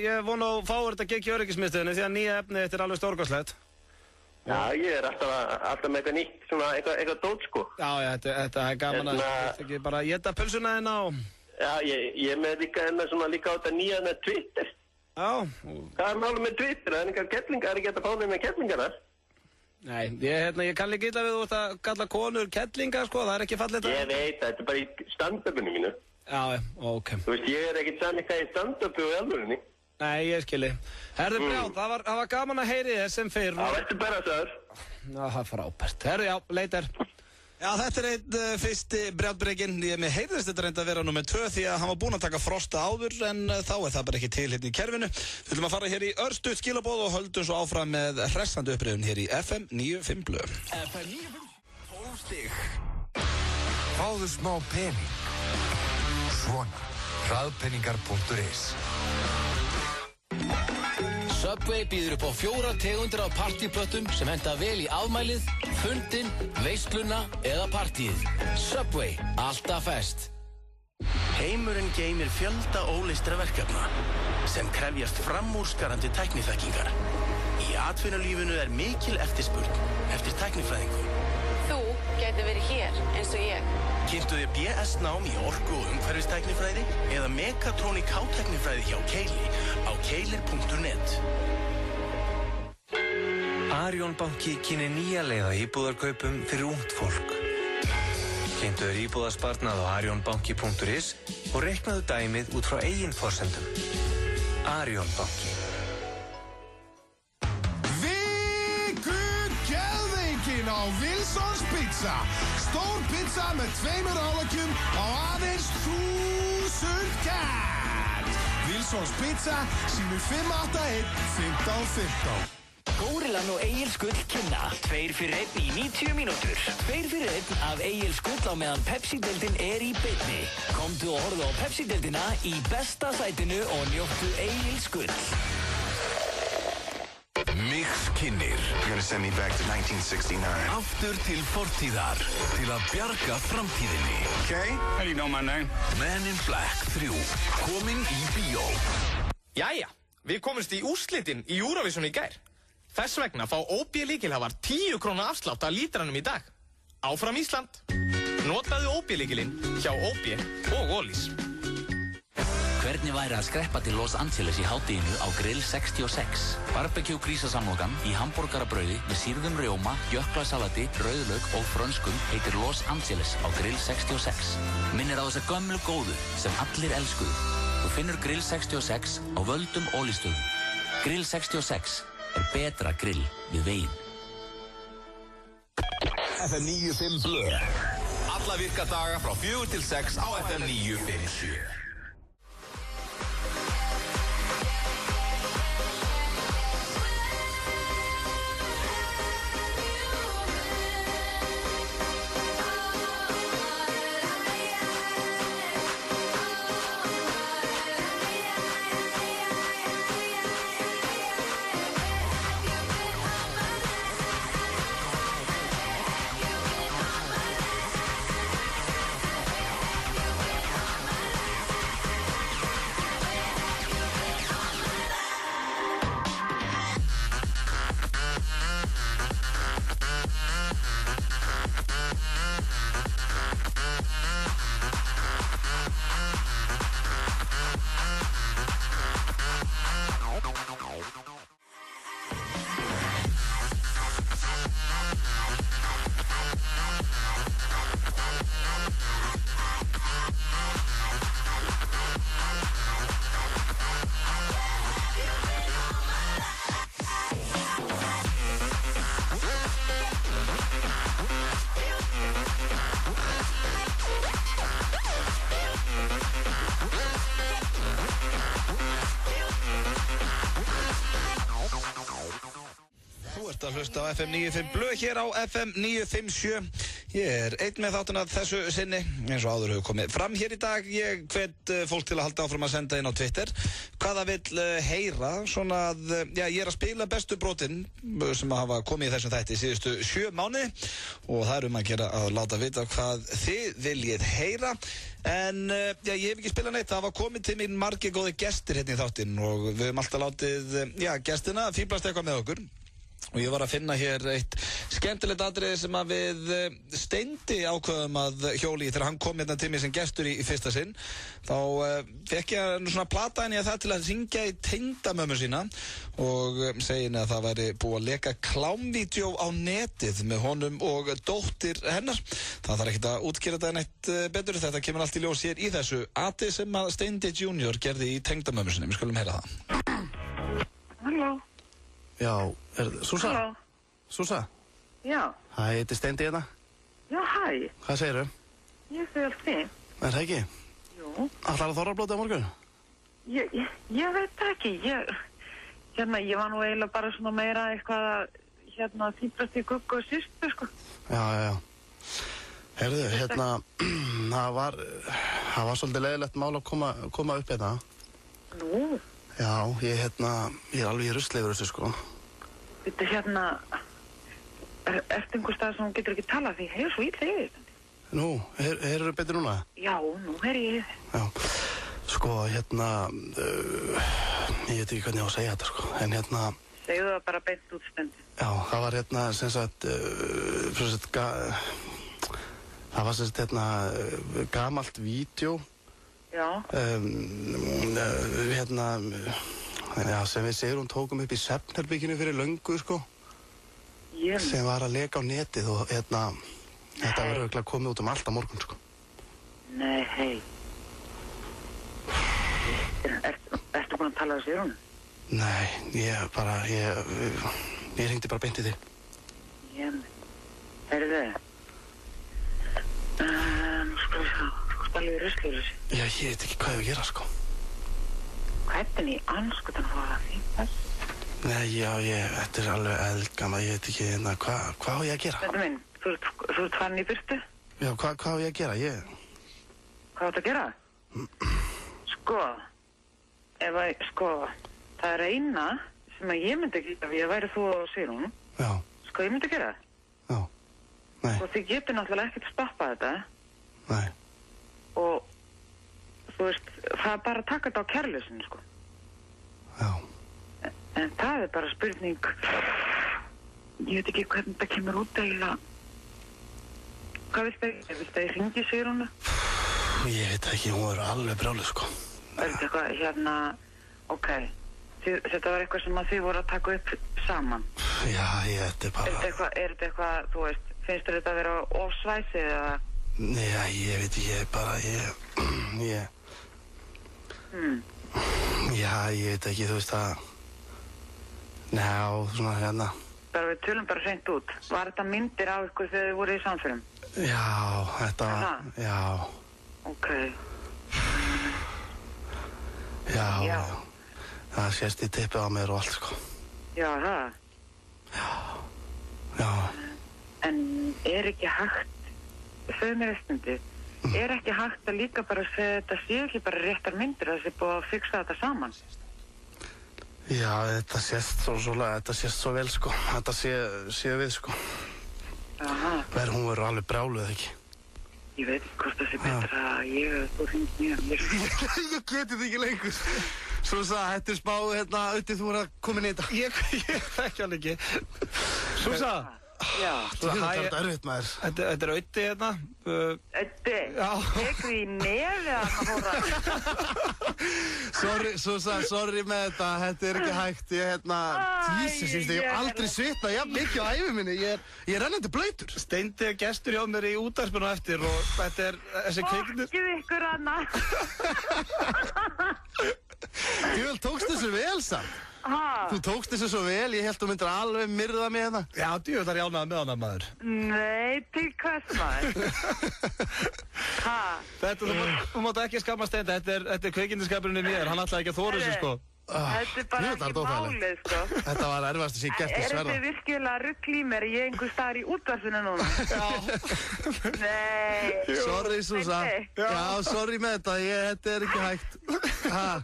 Speaker 2: ég vona að fá þetta gegn í öryggismiðstöðinni því að nýja efnið þetta er alveg stórkostlegt.
Speaker 15: Já, ég er alltaf með eitthvað nýtt, svona eitthvað dót, sko.
Speaker 2: Já, þetta er gaman að ekki bara éta pulsuna þína og...
Speaker 15: Já, ég er með líka á þetta nýja með Twitter.
Speaker 2: Já.
Speaker 15: Hvað er málum með Twitter? Það er einhver kettlingar, það er ekki hægt að fá með kettlingar þar.
Speaker 2: Nei, ég kann líka illa við þú að kalla konur kettlingar, sko, það er ekki fallið þetta.
Speaker 15: Ég veit, þetta er bara í stand-upinu mínu.
Speaker 2: Já, ok.
Speaker 15: Þú veist, ég er ekkert sann eitthvað í stand-upu og alvörinni.
Speaker 2: Nei, ég skilji. Herðu Brjánn, það var gaman að heyri þér sem fyrr.
Speaker 15: Það verður bara þar.
Speaker 2: Já, það er frábært. Herðu, já, leitar.
Speaker 1: Já, þetta er einn fyrsti Brjánn. Ég með heyrðist þetta reyndi að vera nummer 2 því að hann var búinn að taka Frosta áður en þá er það bara ekki til hérna í kerfinu. Við ætlum að fara hér í örstutt skilaboð og höldum svo áfram með hressandi upprifun hér í FM 95 Blö.
Speaker 11: FM 95 12 stig.
Speaker 16: Fáðu smá pening. Svona, hraðpeningar.is.
Speaker 10: Subway býður upp á 4 tegundir af partíplöttum sem henta vel í afmælið, fundinn, veisluna eða partíið. Subway, alltaf fest.
Speaker 17: Heimurinn geymir fjölda óleystra verkefna sem krefjast framúrskarandi tækniþekkingar. Í atvinnulífinu er mikil eftirspurn eftir tæknifræðingum.
Speaker 9: Þú gæti verið hér eins og ég.
Speaker 17: Kynntu þér BS-nám í orku- og umhverfistæknifræði eða mekatrónik hátæknifræði hjá Keili á keilir.net.
Speaker 18: Arion banki kynni nýja leið að íbúðarkaupum fyrir ungt fólk. Kynntu þér íbúðasparnað á arionbanki.is og reiknaðu dæmið út frá eigin forsendum. Arion banki.
Speaker 19: Geðveikin á Wilsons Pizza. Stór pizza með 2 álækjum á aðeins 1000 kall. Wilsons Pizza sýnir 581-1515.
Speaker 20: Górillan og Egil Skull kynna 2 fyrir 1 í 90 mínútur. 2 fyrir 1 af Egil Skull á meðan Pepsi-deildin er í beinni. Komdu og horfðu á Pepsi-deildina í besta sætinu og njóttu Egil Skull.
Speaker 11: Mix kynnir.
Speaker 8: You're gonna send me back to 1969.
Speaker 11: Aftur til fortíðar til að bjarga framtíðinni.
Speaker 8: Okay, how do you know my name?
Speaker 11: Men in Black 3 komin í bíó.
Speaker 21: Jæja, við komumst í úrslitin í Eurovision í gær. Þess vegna fá OB lykilhafar 10 króna afslátt af lítranum í dag. Áfram Ísland. Notaðu OB lykilinn hjá OB og Ólís.
Speaker 22: Hvernig væri að skreppa til Los Angeles í hádeginu á Grill 66? Barbecue grísasamlokan í hambúrgarabrauði með sýrðum rjóma, jöklasalati, rauðlauk og frönskum heitir Los Angeles á Grill 66. Minnir á þessa gömlu góðu sem allir elskuðu. Þú finnur Grill 66 á völdum Ólistöðum. Grill 66. er betra grill við veginn.
Speaker 4: FM 95 Blö. Alla virka daga frá 4 til 6 á FM 957.
Speaker 1: Að hlusta á FM 95 Blö hér á FM 957. Ég einn með þáttuna þessu sinni, eins og áður hefur komið fram hér í dag. Ég hvet fólk til að halda áfram að senda inn á Twitter hvað það vill heyra, svona að, ég er að spila bestu brotin sem hafa komið í þessum þætti síðustu 7 mánuði og það að gera að láta vita hvað þið viljið heyra. En ég hef ekki spilað neitt, það hafa komið til mín margir góði gestir hérna í þáttinn og við höfum alltaf látið, gestina fíblast eitthvað með okkur. Og ég var að finna hér eitt skemmtilegt atriði sem að við Steindi ákveðum að hjóli í þegar hann kom hérna til mig sem gestur í fyrsta sinn. Þá fekk ég svona plata henni að það til að syngja í tengdamömmu sína og segi henni að það væri búið að leka klámvídeó á netið með honum og dóttir hennar. Það þarf ekkert að útskýra þetta neitt betur, þetta kemur allt í ljós hér í þessu atrið sem að Steindi Junior gerði í tengdamömmu sinni. Við skulum heyra það.
Speaker 5: Halló.
Speaker 23: Já, Súsa?
Speaker 5: Halló.
Speaker 23: Súsa?
Speaker 5: Já.
Speaker 23: Hæ, þetta er Steindi hérna.
Speaker 5: Já, hæ.
Speaker 23: Hvað segirðu?
Speaker 5: Ég segi allt fínt.
Speaker 23: Er það ekki?
Speaker 5: Jú.
Speaker 23: Ætlarðu að þorrablóta á morgun?
Speaker 5: Ég veit það ekki. Ég var nú eiginlega bara svona meira eitthvað þýprast í guggu og systur, sko.
Speaker 23: Já. Heyrðu, það var svolítið leiðilegt mál að koma upp hérna.
Speaker 5: Nú?
Speaker 23: Já, ég er alveg í rusli yfir þessu, sko.
Speaker 5: Þetta ertu einhver stað sem hún getur ekki talað því hefur svo illa yfir þetta?
Speaker 23: Nú, heyrðu betur núna?
Speaker 5: Já, nú heyri ég.
Speaker 23: Já, sko, ég veit ekki hvernig ég á að segja þetta, sko, en
Speaker 5: Segðu það bara beint út Steindi.
Speaker 23: Já, það var sem sagt, það var sem sagt, gamalt vídeo.
Speaker 5: Já.
Speaker 23: Sem við Sigrún tókum upp í svefnherberginu fyrir löngu, sko. Sem var að leka á netið og þetta var örugglega komið út allt á morgun, sko.
Speaker 5: Nei, hei. Ertu búin að tala við Sigrúnu?
Speaker 23: Nei, ég hringdi bara beint í þig.
Speaker 5: Heyrðu, nú skal við sjá. Alveg ruslur þessi.
Speaker 23: Já, ég veit ekki hvað ég að gera, sko.
Speaker 5: Hvernig í anskotan fór það því þessu?
Speaker 23: Nei, þetta er alveg eldgamla, ég veit ekki, hvað á ég að gera?
Speaker 5: Þetta minn, þú ert farin í burtu?
Speaker 23: Já, hvað á ég að gera,
Speaker 5: Hvað áttu að gera? Sko, það er eina sem að ég myndi ekki, ef ég væri þú og Sigrún.
Speaker 23: Já.
Speaker 5: Sko, ég myndi gera það.
Speaker 23: Já, nei.
Speaker 5: Og þið getur náttúrulega ekkert stoppað þetta.
Speaker 23: Nei.
Speaker 5: Og þú veist, það er bara að taka þetta á kærleysinu, sko.
Speaker 23: Já.
Speaker 5: En það er bara spurning, ég veit ekki hvernig þetta kemur út eiginlega. Hvað viltu að ég hringi Sigrúnu?
Speaker 23: Ég veit ekki, hún er alveg brjálið, sko.
Speaker 5: Er þetta eitthvað, ok, þetta var eitthvað sem að þið voru að taka upp saman?
Speaker 23: Já, þetta er bara...
Speaker 5: Er þetta eitthvað, þú veist, finnst þér þetta að vera ofsvæsið eða...
Speaker 23: Nei, ég veit ekki, Já, ég veit ekki, þú veist það... Nei, svona hérna.
Speaker 5: Bara við tölum bara hreint út. Var þetta myndir á ykkur þegar þið voru í samförum?
Speaker 23: Já, þetta var, já.
Speaker 5: Ok.
Speaker 23: Já. Það sést í tippið á mér og allt, sko.
Speaker 5: Já, það?
Speaker 23: Já.
Speaker 5: En ekki hægt, segðu mér eitt ekki hægt að líka bara segja þetta sé ekki bara réttar myndir að það sé búið að fixa þetta saman?
Speaker 23: Já, þetta sést svo vel, sko. Þetta sé við, sko. Hún verður alveg brjáluð, ekki?
Speaker 5: Ég veit ekki hvort það sé betra að ég þú hringt mér. Ég
Speaker 23: geti þetta ekki lengur. Svo þetta er spá, Ötti, þú er að koma inn í þetta.
Speaker 2: Ég þekki hann ekki. Súsa.
Speaker 5: Já.
Speaker 23: Þetta er erfitt, maður.
Speaker 2: Þetta er Ötti hérna.
Speaker 5: Ötti? Já. Tekur í nefið að hóra.
Speaker 23: Sorry með þetta er ekki hægt. Jesus, ég hef aldrei svitnað jafn mikið á ævi minni. Ég er rennandi blautur.
Speaker 2: Steindi er gestur hjá mér í útvarpinu eftir og þetta er þessi kvikmyndir.
Speaker 5: Fokkið ykkur, Anna.
Speaker 23: Djöfull, tókst þessu vel samt. Þú tókst þessu svo vel, ég held þú myndir alveg myrða mig hérna.
Speaker 2: Já, djöfull er ég ánægður með hana, maður.
Speaker 5: Nei, til hvers maður?
Speaker 2: Þú mátt ekki skamma Steindi, þetta er kvikmyndaskapurinn í mér, hann ætlaði ekki að þóra þessu, sko.
Speaker 5: Þetta er bara ekki málið, sko.
Speaker 23: Þetta var erfiðast sem ég gert, ég sverða.
Speaker 5: Þetta virkilega rugl í mér, ég einhver staðar í útvarpinu núna. Já. Nei.
Speaker 23: Sorry, Súsa. Já, sorry með þetta, þetta er ekki hægt.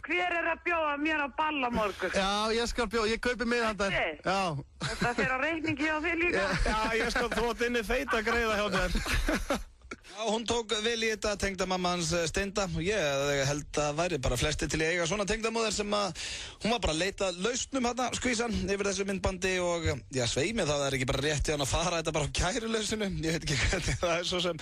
Speaker 5: Hver er að bjóða mér á ball á morgun?
Speaker 23: Já, ég skal bjóða, ég kaupi miðhandar. Já.
Speaker 5: Þetta fer á reikningi á þig líka?
Speaker 2: Já, ég skal þótt inni feita greiða hjá mér. Já, hún tók vel í þetta, tengdamamma hans Steinda. Ég held að væri bara flesti til að eiga svona tengdamóðir sem að hún var bara að leita lausnum hérna, skvísan, yfir þessu myndbandi og já, svei mig það er ekki bara rétt í hann að fara þetta bara á kærulausinu. Ég veit ekki hvernig það er svo sem.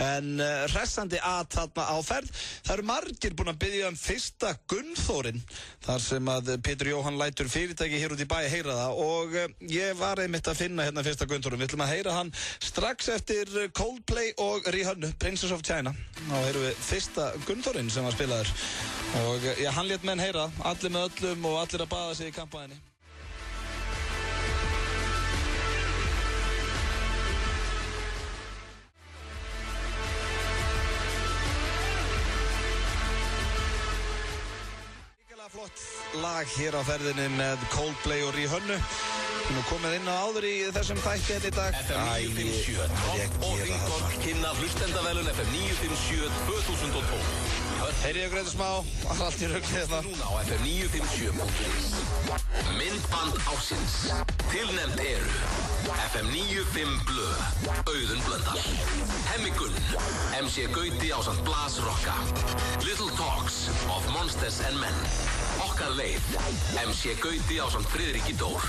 Speaker 2: En hressandi að þarna á ferð. Það eru margir búin að biðja fyrsta Gunnþórinn, þar sem að Pétur Jóhann lætur fyrirtæki hér út í bæ heyra það og ég var einmitt að finna hérna fyrsta Gunnþórinn. Við ætlum að heyra hann strax eftir Coldplay og Rihanna, Princess of China. Þá heyrum við fyrsta Gunnþórinn sem var spilaður og já, hann lét menn heyra, allir með öllum og allir að baða sig í kampaðinni. Ríkilega flott lag hér á ferðinni með Coldplay og Rihanna. Við erum komið inn á áður í þessum þætti hérna í dag.
Speaker 4: FM 957, Topp og Ringborg kynna hlustendavelun FM 957 2012.
Speaker 2: Heyri ég greiði smá, allt í röggli þetta.
Speaker 4: Núna á FM 957. Myndband ásins. Tilnefnd eru FM 95 Blö, Auðun Blöndal, Hemmi Gunn, MC Gauti ásamt Blas Rokka, Little Talks of Monsters and Men, Okkar leið, MC Gauti ásamt Friðriki Dór,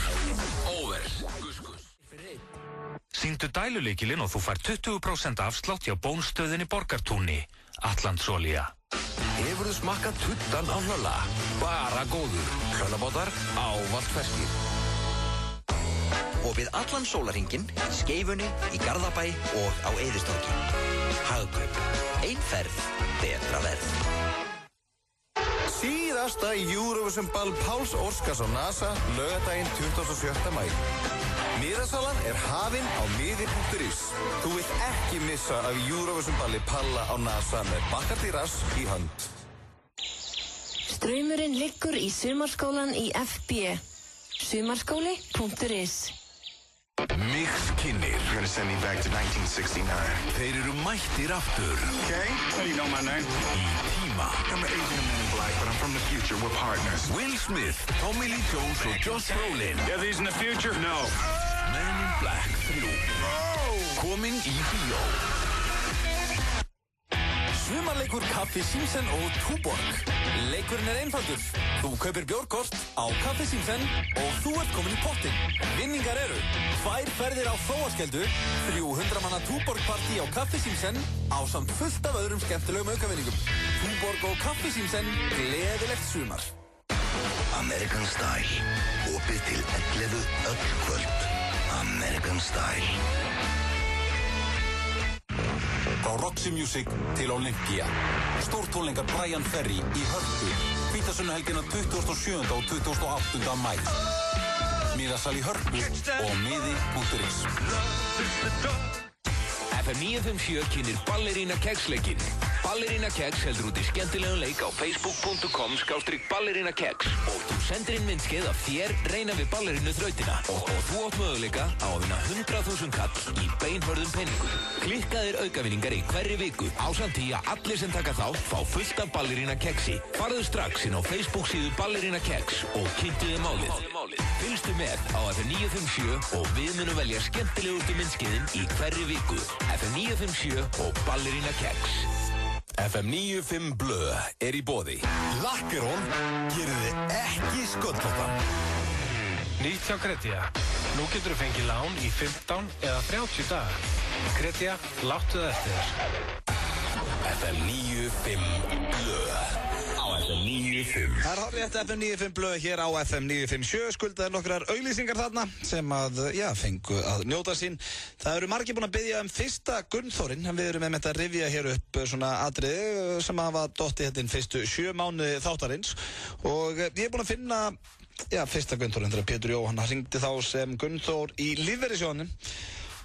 Speaker 4: Over, Guskus.
Speaker 6: Syngdu dælulykilinn og þú fær 20% afslátt hjá bónstöðinni Borgartúni, Atlandsolía.
Speaker 11: Hefurðu smakkað tuttan á Hlölla? Bara góður. Hlöllabátar ávallt ferskir. Og við allan sólarhringinn, í Skeifunni, í Garðabæ og á Eiðistorgi. Hagkaup. Ein ferð, betra verð.
Speaker 7: Síðasta Eurovision ball Páls Óskars á NASA laugardaginn 27. maí. Miðasalan er hafin á miði.is. Þú vilt ekki missa af Eurovision balli Palla á NASA með Bacardi Ras í hönd.
Speaker 12: Straumurinn liggur í sumarskólan í FB. Sumarskóli.is.
Speaker 8: Mixkinnir. You're gonna send me back to 1969.
Speaker 11: Þeir eru mættir aftur.
Speaker 8: Okay, how do you know my name?
Speaker 11: Í tíma.
Speaker 8: I'm an Asian man in black, but I'm from the future. We're partners.
Speaker 11: Will Smith, Tommy Lee Jones og Josh Brolin.
Speaker 8: Yeah, these in the future? No.
Speaker 11: Men in Black 3. Komin í bíó.
Speaker 7: Sumarleikur Kaffi Simsen og Túborg. Leikurinn er einfaldur. Þú kaupir bjórkort á Kaffi Simsen og þú ert komin í pottinn. Vinningar eru 2 ferðir á Flóaskeldu, 300 manna Túborg-partí á Kaffi Simsen ásamt fullt af öðrum skemmtilegum aukavinningum. Túborg og Kaffi Simsen, gleðilegt sumar.
Speaker 11: American Style. Opið til 11 öll kvöld. American Style.
Speaker 7: Frá Roxy Music til Olympia. Stórtónleikar Brian Ferry í Hörpu. Hvítasunnuhelgina 27. og 28. mæ. Miðasal í Hörpu og miði.is.
Speaker 11: FM 957 kynir Ballerína Kex-leikinn. Ballerína Kex heldur út í skemmtilegan leik á facebook.com/Ballerína Kex og þú sendir inn myndskeið af þér reyna við ballerínu þrautina og þú átt möguleika á að vinna 100.000 kall í beinhörðum peningum. Klikkaðir aukavinningar í hverri viku ásamt því að allir sem taka þátt fá fullt af Ballerína Kexi. Farðu strax inn á Facebook síðu Ballerína Kex og kynntu þið málið. Fylgstu með á FM 957 og við munum velja skemmtilegustu myndskeiðin í hverri viku. FM 957 og Ballerína Kex.
Speaker 7: FM 95 Blö í boði. Lakkerón gerir þið ekki sköllóttan.
Speaker 3: Nýtt hjá Kretia. Nú getur þú fengið lán í 15 eða 30 daga. Kretia, láttu það eftir þér.
Speaker 7: FM 95 Blö á FM 95.
Speaker 1: Það hárið eftir FM 95 Blö hér á FM 957. Skuldaði nokkrar auglýsingar þarna sem að, fengu að njóta sín. Það eru margir búin að biðja fyrsta Gunnþórinn. Við erum með þetta að rifja hér upp svona atriði sem hafa dottið hérna inn fyrstu 7 mánuði þáttarins. Og ég er búin að finna, fyrsta Gunnþórinn þegar Pétur Jóhann hringdi þá sem Gunnþór í lífeyrissjóðnum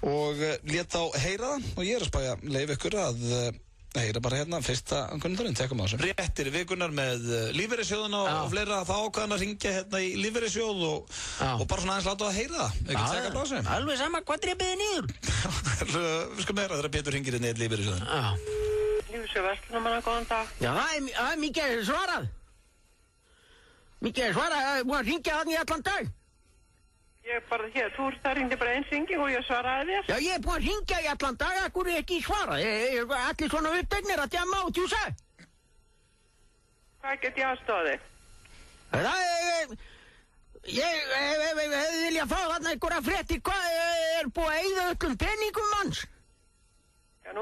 Speaker 1: og lét þá heyra það og ég er að spæja leyfa ykkur að heyra bara hérna fyrsta Gunnþórinn, tekum á þessu. Réttir vikunar með lífeyrissjóðuna og fleira, þá ákvæðan að ringja hérna í lífeyrissjóð og bara svona aðeins láta að heyra það. Ekki teka á þessu.
Speaker 13: Alveg sama hvað drepið niður.
Speaker 1: Við skulum heyra þegar Pétur hringir hérna í lífeyrissjóðun.
Speaker 5: Lífeyrissjóð Vestlunumanna, góðan dag.
Speaker 13: Já, það er mikið svarað. Mikið svarað, það er búin að ringja þannig í allan dag.
Speaker 5: Ég bara hér, það ringdi bara eins hringing og ég svaraði þér.
Speaker 13: Já, ég er búin að ringja í allan dag, akkur er ekki svarað. Allir svona uppdegnir að djama á tjúsa.
Speaker 5: Hvað get ég aðstofa þig?
Speaker 13: Ég hefði viljað fá þarna einhverja fréttir, hvað er búið að eyða öllum peningum manns?
Speaker 5: Já, nú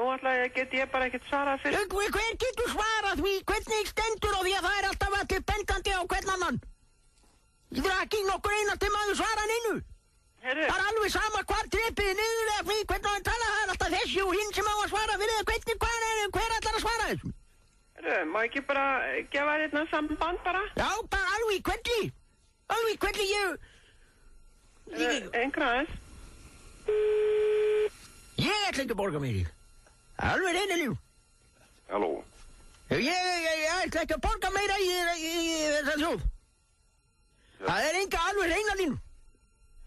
Speaker 5: get ég bara ekkert svarað fyrir.
Speaker 13: Hver getur svarað því? Hvernig stendur á því að það er alltaf allir bendandi á hvern annan? Það er ekki nokkur einasti maður svarað innu. Það er alveg sama hvar drepið niður eða hvernig hann tala, það er alltaf þessi og hinn sem á að svara fyrir það. Hver ætlar að svara þessu?
Speaker 5: Má ekki bara gefa þér hérna samband bara?
Speaker 13: Já, bara alveg í kvelli. Alveg í kvelli
Speaker 5: Einhver aðeins.
Speaker 13: Ég ætla ekki að borga mér í. Alveg reyniljú.
Speaker 14: Halló.
Speaker 13: Ég ætla ekki að borga meira í þessa þjóð. Það er enga alveg reyna þín.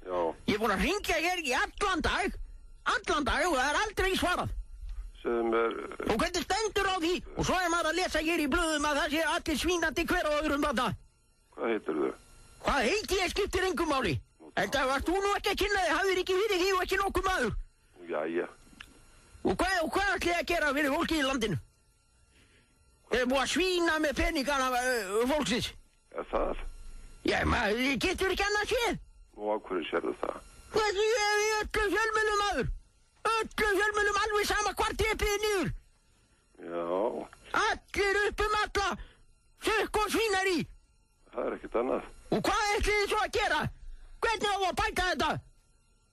Speaker 14: Já.
Speaker 13: Ég er búin að ringja hér í allan dag og það er aldrei svarað.
Speaker 14: Sem er...
Speaker 13: Og hvernig stendur á því? Og svo er maður að lesa hér í blöðum að það sé allir svínandi hver og öðrum þarna.
Speaker 14: Hvað heitir þau?
Speaker 13: Hvað heiti ég skiptir engum máli? Þetta varst þú nú ekki að kynna þig, hafðir ekki fyrir því og ekki nokkuð maður.
Speaker 14: Jæja.
Speaker 13: Og hvað ætli ég að gera fyrir fólki í landinu? Þeir eru búið að svína með peningana fólksins.
Speaker 14: Er það?
Speaker 13: Já, maður getur ekki annað séð.
Speaker 14: Og á hverju sérðu það?
Speaker 13: Það er í öllum fjölmjölum maður. Öllum fjölmjölum alveg sama hvar drepiði niður.
Speaker 14: Já.
Speaker 13: Allir upp alla. Sökk og svínar í.
Speaker 14: Það er ekkert annað.
Speaker 13: Og hvað ætlið þið svo að gera? Hvernig á að bæta þetta?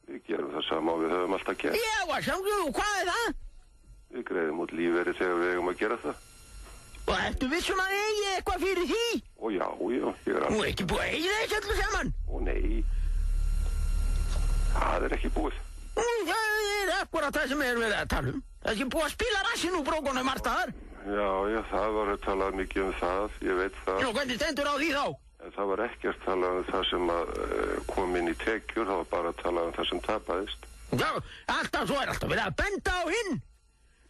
Speaker 14: Við gerum það sama og við höfum alltaf gert.
Speaker 13: Já, og hvað er það?
Speaker 14: Við greiðum út lífeyri þegar við eigum að gera það.
Speaker 13: Og ertu vissum að eigi eitthvað fyrir því?
Speaker 14: Ó já, ég er alveg.
Speaker 13: Nú er ekki búið að eigi þessu öllu saman?
Speaker 14: Ó nei. Það er ekki búið.
Speaker 13: Það er akkurat það sem við erum að tala um. Það er ekki búið að spila rassinn úr brókunum alltaf.
Speaker 14: Já, það var að tala mikið um það, ég veit það.
Speaker 13: Nú, hvernig stendur á því þá?
Speaker 14: En það var ekkert talað um það sem kom inn í tekjur, það var bara að tala um það sem tapaðist.
Speaker 13: Já, alltaf svo er alltaf verið að benda á hinn.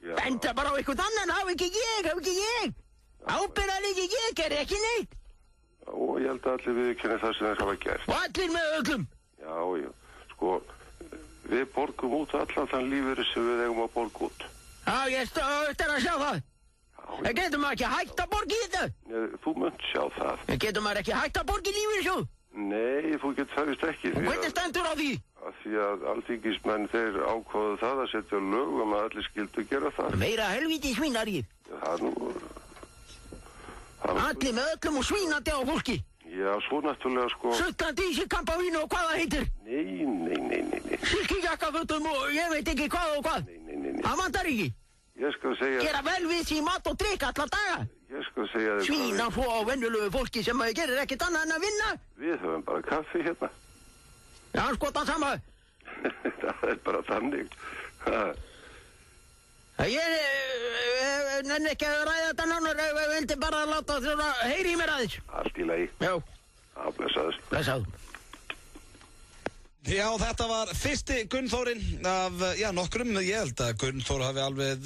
Speaker 13: Já. Benda bara á einhvern annan, hafa ekki ég. Ábyrðar ekki ég, er ekki neitt.
Speaker 14: Já, og ég held að allir viðurkenni það sem þeir hafa gert.
Speaker 13: Og allir með öllum.
Speaker 14: Já, sko, við borgum út allan þann lífeyri sem við eigum að borga út.
Speaker 13: Já, ég stöðst að sjá það. En getur maður ekki hægt að borga í þetta?
Speaker 14: Þú munt sjá það.
Speaker 13: En getur maður ekki hægt að borga í lífeyrissjóð?
Speaker 14: Nei, þú getur það vist ekki.
Speaker 13: Og hvernig stendur á því?
Speaker 14: Því að alþingismenn þeir ákváðu það að setja lög að allir skildu gera það.
Speaker 13: Meira helvíti svínarið.
Speaker 14: Það nú...
Speaker 13: Allir með öllum og svínandi á fólki.
Speaker 14: Já, svo náttúrulega sko...
Speaker 13: Suttandi í sig kampavínu og hvað það heitir?
Speaker 14: Nei.
Speaker 13: Silkijakkafötum og ég veit ekki hvað og hvað.
Speaker 14: Nei.
Speaker 13: Það vantar ekki.
Speaker 14: Ég skal segja...
Speaker 13: Gera vel við því mat og drikk alla daga.
Speaker 14: Ég skal segja þig...
Speaker 13: Svína svo á venjulegu fólki sem gerir ekkert annað en að vinna.
Speaker 14: Við höfum bara kaffi hérna.
Speaker 13: Já, skotan sama.
Speaker 14: Það bara þannig.
Speaker 13: Ég nenni ekki að ræða þetta nánar, ég vildi bara láta þjóna heyri í mér aðeins.
Speaker 14: Allt í lagi.
Speaker 13: Já.
Speaker 14: Já, blessaður.
Speaker 13: Blessaður.
Speaker 1: Já, þetta var fyrsti Gunnþórinn af, nokkrum. Ég held að Gunnþór hafi alveg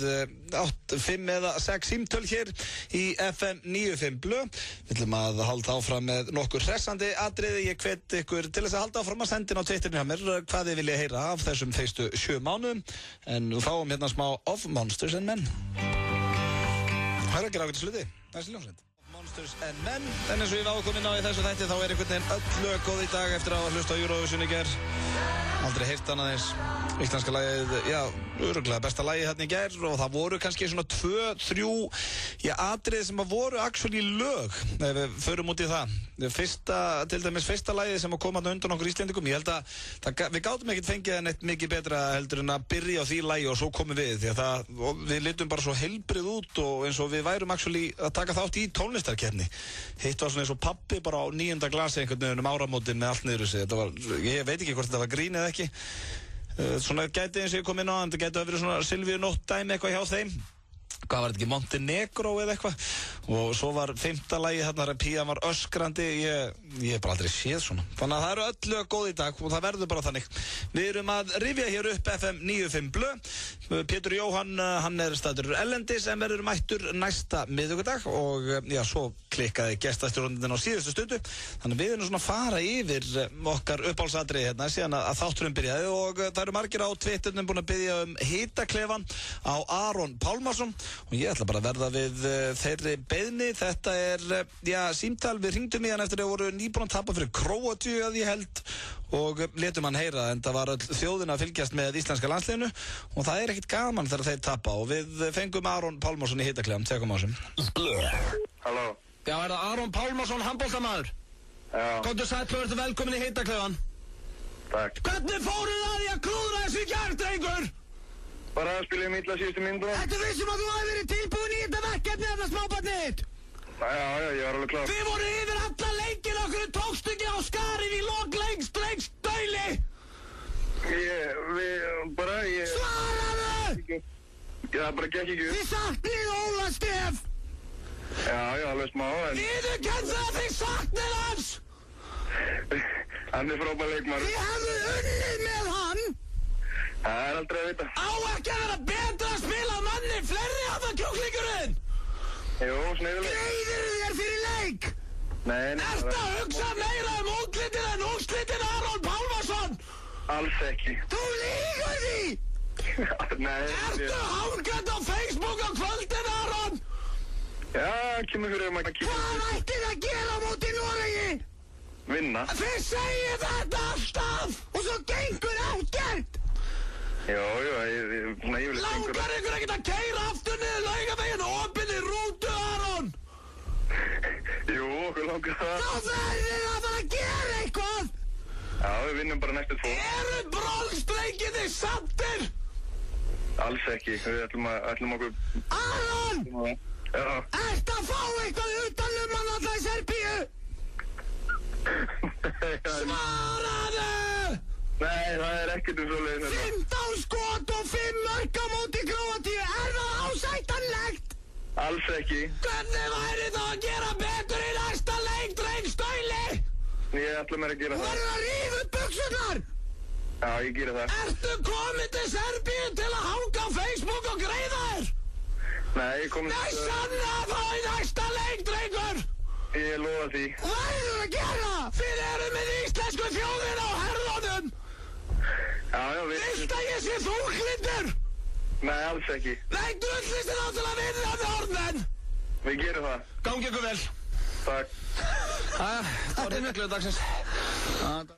Speaker 1: 5 eða 6 símtöl hér í FM 95 Blö. Við ætlum að halda áfram með nokkur hressandi atriði. Ég hvet ykkur til þess að halda áfram að senda inn á Twitterinu hjá mér hvað þið viljið heyra af þessum fyrstu 7 mánuðum. En við fáum hérna smá of Monsters and Men. Það er ekki rákvæmt sluti. Næstu ljónsveit. Monsters and Men. En eins og ég var ákomin á í þessu þætti þá er einhvern veginn öll lög góð í dag eftir að hlusta á Eurovision í gær. Aldrei heyrt annað eins. Íslenska lagið, örugglega besta lagið hérna í gær og það voru kannski svona 2-3 atriði sem að voru actually lög ef við förum út í það. Til dæmis fyrsta lagið sem að koma undan okkur Íslendingum, ég held að við gátum ekkert fengið neitt mikið betra heldur en að byrja á því lagi og svo komum við því að við litum bara svo heilbrið út og eins og við værum actually að taka þátt í tónlistarkeppni. Hitt var svona eins og pabbi bara á 9. glasi einhvern veginn áramótin með allt niður þessi. Ég veit ekki hvort þetta var grín eða ekki. Svona gæti eins og ég kom inn á þetta gæti að vera svona Silvíu Nótt dæmi eitthvað hjá þeim. Hvað var þetta ekki, Montenegro eða eitthvað og svo var 5. lagi þarna Pían var öskrandi, ég hef bara aldrei séð svona þannig að það eru öll lög góð í dag og það verður bara þannig. Við erum að rifja hér upp FM 95 Blö. Pétur Jóhann, hann er staddur erlendis en verður mættur næsta miðvikudag og svo klikkaði gestastjórnundin á síðustu stundu þannig að við erum svona að fara yfir okkar uppáhaldsatriði hérna síðan að þátturinn byrjaði og það eru margir á Twitternum búin að biðja hitaklefan á Aron Pálmarsson og ég ætla bara að verða við þeirri beiðni. Þetta er símtal, við hringdum í hann eftir að voru nýbúin að tapa fyrir Króatíu að ég held og letum hann heyra en það var öll þjóðin að fylgjast með íslenska landsliðinu og það er ekkit gaman þegar þeir tapa og við fengum Aron Pálmarsson í hitaklefan, tekum á þessum.
Speaker 14: Halló.
Speaker 2: Já, er það Aron Pálmarsson, handboltamaður?
Speaker 14: Já.
Speaker 2: Komdu sæll og ertu velkomin í hitaklefan.
Speaker 14: Takk.
Speaker 2: Hvernig fóruð það í að klúðra þessu í gær, drengur?
Speaker 14: Bara að spila illa síðustu myndu.
Speaker 13: Þetta vissum að þú hafi verið tilbúin í þetta verkefni þetta smábarnið þitt.
Speaker 14: Já, ég var alveg klár.
Speaker 13: Þið voru yfir alla leikir okkur tókstu ekki á skarið í lokleikstrengs dæli. Svaraðu!
Speaker 14: Það bara gekk ekki upp.
Speaker 13: Þið saknið Óla Stef.
Speaker 14: Já, alveg smá en...
Speaker 13: Viðurkennt það að þið saknið hans.
Speaker 14: Hann er frábær leikmaður.
Speaker 13: Þið hefðu unnið með hann.
Speaker 14: Það er aldrei að vita.
Speaker 13: Á ekki að vera betra að spila manni fleiri af það kjúklingurinn.
Speaker 14: Jú, sneiðileg.
Speaker 13: Greiðir þér fyrir leik?
Speaker 14: Nei.
Speaker 13: Ertu að hugsa meira úrslitin en úrslitin Aron Pálmarsson?
Speaker 14: Alls ekki.
Speaker 13: Þú lýgur því!
Speaker 14: Nei.
Speaker 13: Ertu hálfgætt á Facebook á kvöldin, Aron?
Speaker 14: Já, kemur fyrir að kíkja.
Speaker 13: Hvað ættið að gera móti Noregi?
Speaker 14: Vinna.
Speaker 13: Þið segir þetta alltaf og svo gengur ekkert.
Speaker 14: Jó, ég vil
Speaker 13: Langar ykkur ekkert að keyra aftur niður Laugaveginn opinni rútu, Aron?
Speaker 14: Jú, okkur langar það.
Speaker 13: Þá verður að fara að gera eitthvað.
Speaker 14: Já, við vinnum bara næstu 2.
Speaker 13: Eru brólstrenginni sattir?
Speaker 14: Alls ekki, við ætlum okkur...
Speaker 13: Aron!
Speaker 14: Já.
Speaker 13: Ertu að fá eitthvað utanum hann alltaf í Serbíu? Svaraðu!
Speaker 14: Nei, það er ekkert svoleiðis.
Speaker 13: 15 skot og 5 mörk á móti Króatíu. Er það ásættanlegt?
Speaker 14: Alls ekki.
Speaker 13: Hvernig væri það að gera betur í næsta leik, drengstæli?
Speaker 14: Ég ætla mér að gera það.
Speaker 13: Þú verður að rífa upp buxurnar.
Speaker 14: Já, ég gera það.
Speaker 13: Ertu komið til Serbíu til að hanga á Facebook og greiða þér?
Speaker 14: Nei, ég komið til...
Speaker 13: Nei, sannlega þá í næsta leik, drengur.
Speaker 14: Ég lofa því.
Speaker 13: Hvað verður að gera? Þið eru með íslensku þjóðina á herðunum.
Speaker 14: Já, við...
Speaker 13: Vilt að ég sé þunglindur?
Speaker 14: Nei, alls ekki.
Speaker 13: Nei, drullist þið til að vinna Norðmenn.
Speaker 14: Við gerum það.
Speaker 2: Gangi ykkur vel.
Speaker 14: Takk.
Speaker 2: Það var miklu dagsins.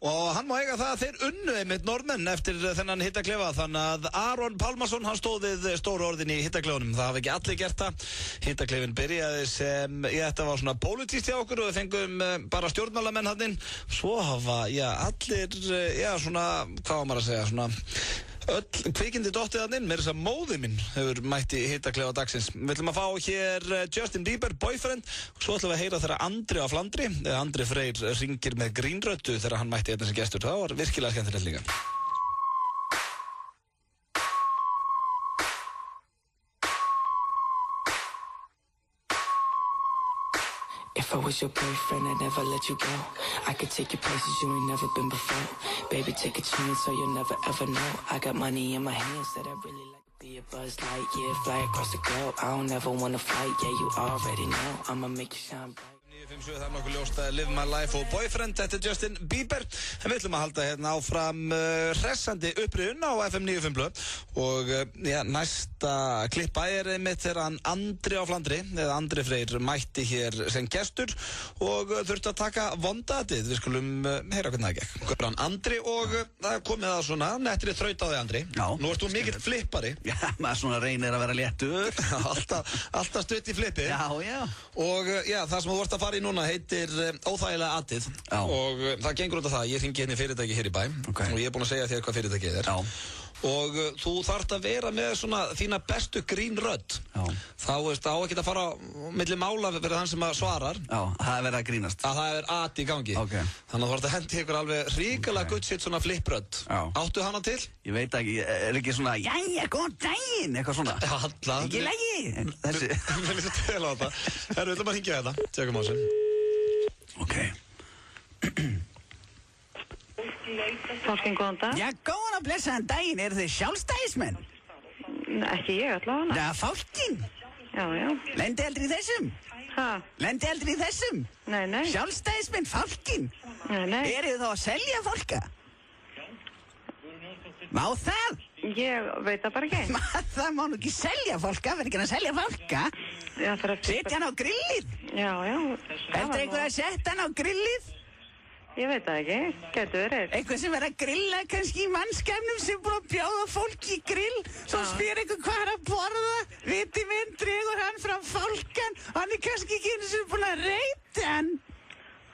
Speaker 1: Og hann má eiga það að þeir unnu einmitt Norðmenn eftir þennan hittaklefa þannig að Aron Pálmarsson hann stóð við stóru orðin í hittaklefunum. Það hafa ekki allir gert það. Hittaklefin byrjaði sem þetta var svona pólitískt hjá okkur og við fengum bara stjórnmálamenn hann inn. Svo hafa allir svona hvað var maður að segja svona Öll kvikindi dottið hann inn, með þess að móði minn hefur mætti hitaklefa dagsins. Við ætlum að fá hér Justin Bieber, Boyfriend, og svo ætlum við að heyra þegar Andri á Flandri, eða Andri Freyr ringir með grínröddu þegar hann mætti hérna sem gestur. Það var virkilega skemmtilegt líka.
Speaker 10: If I was your boyfriend, I'd never let you go. I could take you places you ain't never been before. Baby, take a chance so you'll never ever know. I got money in my hands that I really like. Be a Buzz Lightyear, fly across the globe. I don't ever wanna fight, yeah, you already know. I'ma make you shine bright.
Speaker 1: 957, það nokkuð ljóst að Live My Life og Boyfriend, þetta Justin Bieber. En við ætlum að halda hérna áfram hressandi upprifun á FM 95 Blöð. Og næsta klippa einmitt þegar hann Andri á Flandri, eða Andri Freyr, mætti hér sem gestur og þurfti að taka vondatið. Við skulum heyra hvernig það gekk. Andri, og það komið að svona nettri þraut á þig, Andri.
Speaker 15: Já.
Speaker 1: Nú ert þú mikill flippari.
Speaker 15: Já, maður svona reynir að vera léttur.
Speaker 1: alltaf stutt í flippi.
Speaker 15: Já, já.
Speaker 1: Og það sem þú vart að fara í núna heitir óþægilega atið.
Speaker 15: Já.
Speaker 1: Og það gengur út af það, ég hringi hérna í fyrirtæki hér í bæ, og ég er búinn að segja þér hvað fyrirtækið er.
Speaker 15: Já.
Speaker 1: Og þú þarft að vera með svona þína bestu grínrödd.
Speaker 15: Já.
Speaker 1: Þá veist, á ekki að fara milli mála fyrir þann sem að svarar.
Speaker 15: Já, það er verið að grínast.
Speaker 1: Að það er at í gangi.
Speaker 15: Ok.
Speaker 1: Þannig að þú þarft að hendi ykkur alveg ríkilega good shit svona flipprödd.
Speaker 15: Já.
Speaker 1: Áttu hana til?
Speaker 15: Ég veit ekki, er ekki svona, jæja, góðan daginn, eitthvað svona.
Speaker 1: Já, alla.
Speaker 15: Ekki lægi. Þessi.
Speaker 1: Mér líst að tala á þetta. Herru, við ætlum að hringja þetta. Tjekum á þessu.
Speaker 15: Ok.
Speaker 5: Fálkinn, góðan dag.
Speaker 13: Já, góðan og blessaðan daginn, eru þið sjálfstæðismenn?
Speaker 5: Ekki ég allavega.
Speaker 13: Já, Fálkinn.
Speaker 5: Já, já.
Speaker 13: Lendi aldrei í þessum?
Speaker 5: Hæ?
Speaker 13: Lendi aldrei í þessum?
Speaker 5: Nei, nei.
Speaker 13: Sjálfstæðismenn, Fálkinn.
Speaker 5: Nei, nei.
Speaker 13: Eru þið þá að selja fólka? Má það?
Speaker 5: Ég veit það bara ekki.
Speaker 13: Það má nú ekki selja fólka, verður ekki að selja fólka.
Speaker 5: Já, það er að...
Speaker 13: Setja hann á grillið?
Speaker 5: Já, já.
Speaker 13: Heldur einhver að setja hann á grillið?
Speaker 5: Ég veit það ekki, getur verið.
Speaker 13: Einhver sem verður að grilla kannski í mannskæmnum sem búið að bjóða fólk í grill, svo spyr einhver hvað er að borða, viti minn, dregur hann frá fólkan, hann er kannski ekki eins og búin að reyta hann.